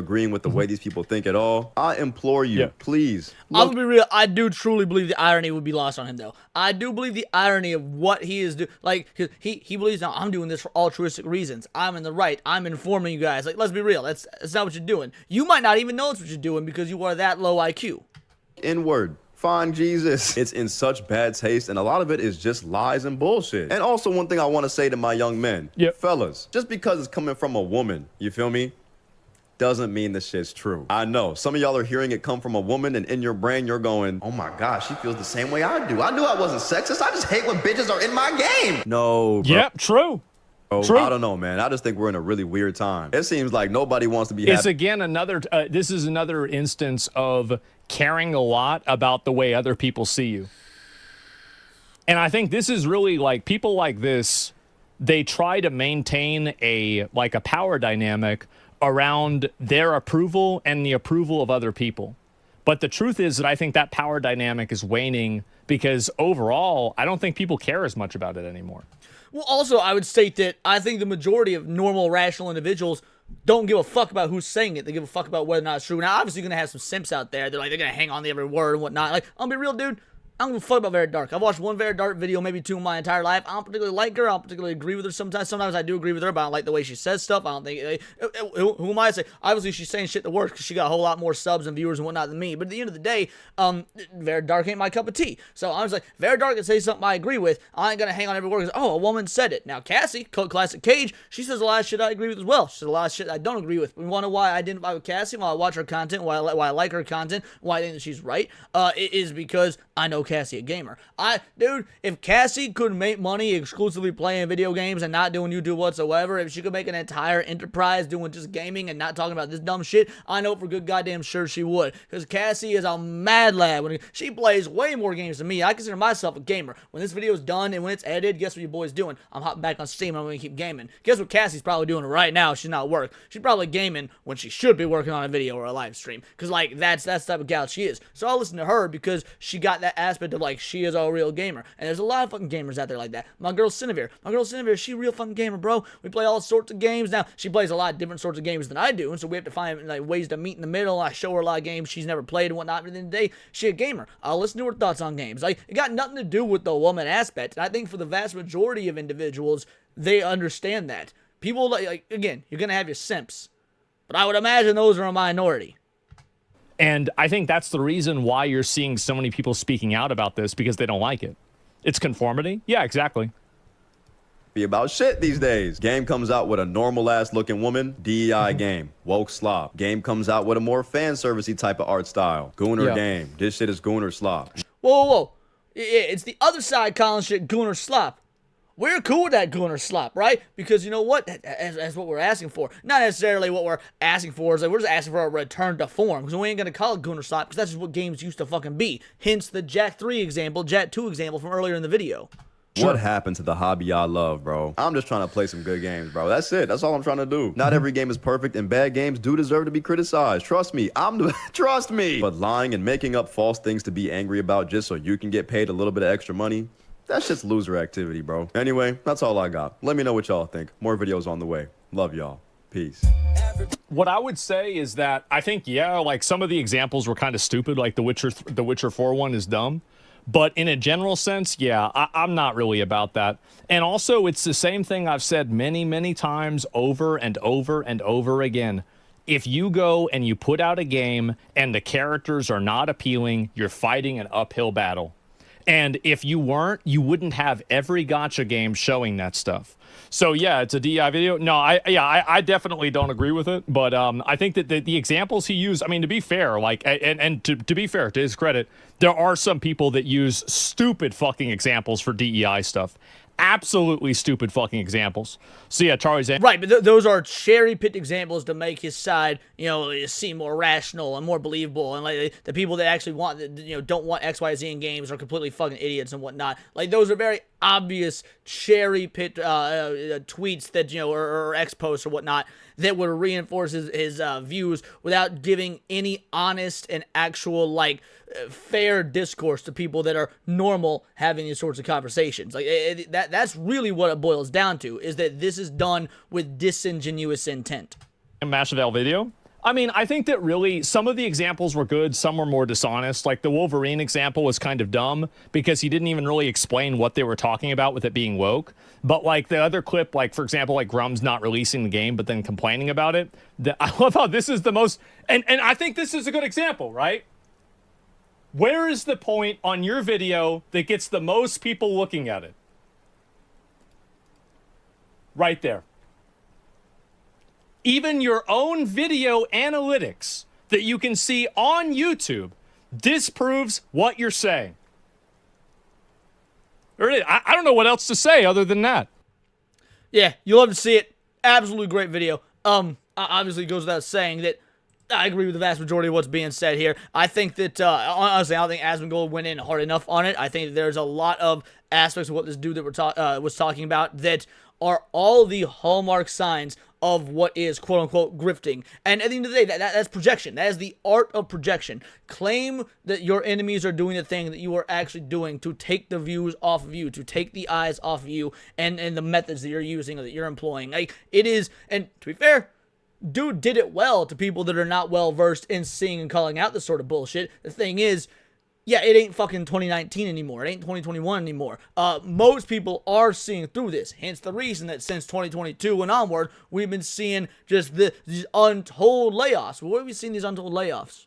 S3: Agreeing with the way these people think at all, I implore you, please.
S1: I'm gonna be real. I do truly believe the irony would be lost on him, though. I do believe the irony of what he is doing. Like, he believes, now I'm doing this for altruistic reasons. I'm in the right. I'm informing you guys. Like, let's be real. That's not what you're doing. You might not even know it's what you're doing because you are that low IQ.
S3: N-word. Find Jesus. It's in such bad taste, and a lot of it is just lies and bullshit. And also, one thing I want to say to my young men, fellas, just because it's coming from a woman, you feel me, doesn't mean the shit's true. I know some of y'all are hearing it come from a woman, and in your brain you're going, oh my gosh, she feels the same way I do. I knew I wasn't sexist. I just hate when bitches are in my game. No, bro.
S2: Yep, true.
S3: Bro,
S2: True.
S3: I don't know, man. I just think we're in a really weird time. It seems like nobody wants to be happy.
S2: It's again another, this is another instance of caring a lot about the way other people see you. And I think this is really like, people like this, they try to maintain a power dynamic around their approval and the approval of other people. But the truth is that I think that power dynamic is waning because overall, I don't think people care as much about it anymore.
S1: Well, also, I would state that I think the majority of normal, rational individuals don't give a fuck about who's saying it. They give a fuck about whether or not it's true. Now, obviously, you're going to have some simps out there. They're going to hang on to every word and whatnot. Like, I'll be real, dude. I don't give a fuck about Very Dark. I've watched one Very Dark video, maybe two in my entire life. I don't particularly like her. I don't particularly agree with her sometimes. Sometimes I do agree with her, but I don't like the way she says stuff. I don't think... Who am I to say? Obviously, she's saying shit that works because she got a whole lot more subs and viewers and whatnot than me. But at the end of the day, Very Dark ain't my cup of tea. So I was like, Very Dark can say something I agree with. I ain't going to hang on every word because, oh, a woman said it. Now, Cassie, Cult Classic Cage, she says a lot of shit I agree with as well. She says a lot of shit I don't agree with. You want to know why I identify with Cassie, why I watch her content, why I like her content, why I think that she's right? It is because I know Cassie a gamer. Dude, if Cassie could make money exclusively playing video games and not doing YouTube whatsoever, if she could make an entire enterprise doing just gaming and not talking about this dumb shit, I know for good goddamn sure she would. Because Cassie is a mad lad. She plays way more games than me. I consider myself a gamer. When this video is done and when it's edited, guess what you boys doing? I'm hopping back on Steam and I'm going to keep gaming. Guess what Cassie's probably doing right now? She's not at work. She's probably gaming when she should be working on a video or a live stream. Because, like, that's the type of gal she is. So I'll listen to her because she got that aspect of, like, she is a real gamer. And there's a lot of fucking gamers out there like that. My girl Cinevere, she a real fucking gamer, bro. We play all sorts of games. Now, she plays a lot of different sorts of games than I do, and so we have to find like ways to meet in the middle. I show her a lot of games she's never played and whatnot, but at the end of the day, she a gamer. I'll listen to her thoughts on games. Like, it got nothing to do with the woman aspect, and I think for the vast majority of individuals, they understand that. People, like again, you're gonna have your simps, but I would imagine those are a minority.
S2: And I think that's the reason why you're seeing so many people speaking out about this, because they don't like it. It's conformity? Yeah, exactly.
S3: Be about shit these days. Game comes out with a normal ass looking woman, DEI game. Woke slop. Game comes out with a more fan servicey type of art style. Gooner game. This shit is gooner slop.
S1: Whoa. It's the other side calling shit gooner slop. We're cool with that gooner slop, right? Because you know what? That's what we're asking for. Not necessarily what we're asking for. Is like we're just asking for a return to form. Because we ain't going to call it gooner slop. Because that's just what games used to fucking be. Hence the Jack 3 example, Jack 2 example from earlier in the video.
S3: What happened to the hobby I love, bro? I'm just trying to play some good games, bro. That's it. That's all I'm trying to do. Not every game is perfect, and bad games do deserve to be criticized. Trust me. Trust me. But lying and making up false things to be angry about just so you can get paid a little bit of extra money, that's just loser activity, bro. Anyway, that's all I got. Let me know what y'all think. More videos on the way. Love y'all. Peace.
S2: What I would say is that I think, like some of the examples were kind of stupid, like the Witcher 4 one is dumb. But in a general sense, I'm not really about that. And also, it's the same thing I've said many, many times over and over and over again. If you go and you put out a game and the characters are not appealing, you're fighting an uphill battle. And if you weren't, you wouldn't have every gacha game showing that stuff. So yeah, it's a DEI video. No, I definitely don't agree with it. But I think that the examples he used, I mean, to be fair, like, and to be fair, to his credit, there are some people that use stupid fucking examples for DEI stuff. Absolutely stupid fucking examples. So yeah, Charlie's
S1: Right, but those are cherry-picked examples to make his side, seem more rational and more believable. And like the people that actually want, don't want XYZ in games are completely fucking idiots and whatnot. Like those are very obvious cherry-picked tweets that or X posts or whatnot that would reinforce his views without giving any honest and actual fair discourse to people that are normal having these sorts of conversations. Like that's really what it boils down to, is that this is done with disingenuous intent.
S2: Mashable video. I mean, I think that really some of the examples were good, some were more dishonest. Like the Wolverine example was kind of dumb because he didn't even really explain what they were talking about with it being woke. But like the other clip, like for example, like Grum's not releasing the game but then complaining about it. I love how this is the most, and I think this is a good example, right? Where is the point on your video that gets the most people looking at it? Right there. Even your own video analytics that you can see on YouTube disproves what you're saying. I don't know what else to say other than that.
S1: Yeah, you'll love to see it. Absolutely great video. Obviously it goes without saying that I agree with the vast majority of what's being said here. I think that, honestly, I don't think Asmongold went in hard enough on it. I think that there's a lot of aspects of what this dude that was talking about that are all the hallmark signs of what is quote-unquote grifting. And at the end of the day, that's projection. That is the art of projection. Claim that your enemies are doing the thing that you are actually doing to take the views off of you, to take the eyes off of you, and the methods that you're using or that you're employing. Like, it is, and to be fair, dude did it well to people that are not well versed in seeing and calling out this sort of bullshit. The thing is, yeah, it ain't fucking 2019 anymore. It ain't 2021 anymore. Most people are seeing through this. Hence the reason that since 2022 and onward, we've been seeing just these untold layoffs. Where have we seen these untold layoffs?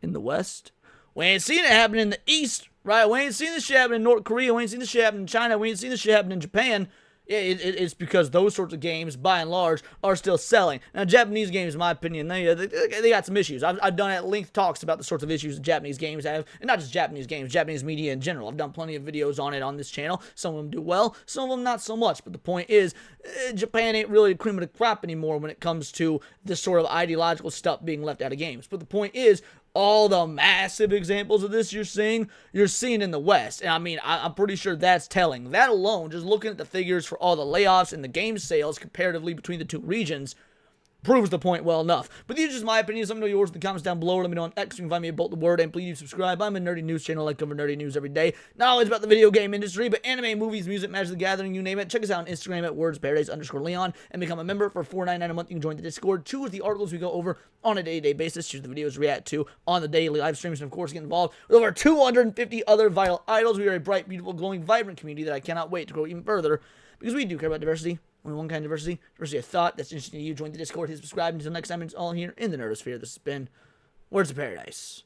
S1: In the West? We ain't seen it happen in the East, right? We ain't seen this shit happen in North Korea. We ain't seen this shit happen in China. We ain't seen this shit happen in Japan. Yeah, it's because those sorts of games, by and large, are still selling. Now, Japanese games, in my opinion, they got some issues. I've done at length talks about the sorts of issues that Japanese games have, and not just Japanese games, Japanese media in general. I've done plenty of videos on it on this channel. Some of them do well, some of them not so much. But the point is, Japan ain't really the cream of the crop anymore when it comes to this sort of ideological stuff being left out of games. But the point is, all the massive examples of this you're seeing in the West. And I mean, I'm pretty sure that's telling. That alone, just looking at the figures for all the layoffs and the game sales comparatively between the two regions, proves the point well enough. But these are just my opinions. Let me know yours in the comments down below. Let me know on X. You can find me at Bolt the Word. And please subscribe. I'm a nerdy news channel. I cover nerdy news every day. Not always about the video game industry, but anime, movies, music, Magic the Gathering, you name it. Check us out on Instagram at wordsparadise_Leon and become a member for $4.99 a month. You can join the Discord. Choose the articles we go over on a day-to-day basis. Choose the videos we react to on the daily live streams. And of course, get involved with over 250 other vital idols. We are a bright, beautiful, glowing, vibrant community that I cannot wait to grow even further because we do care about diversity. Only one kind of diversity of thought that's interesting to you. Join the Discord, hit subscribe. Until next time, it's all here in the Nerdosphere. This has been Words of Paradise.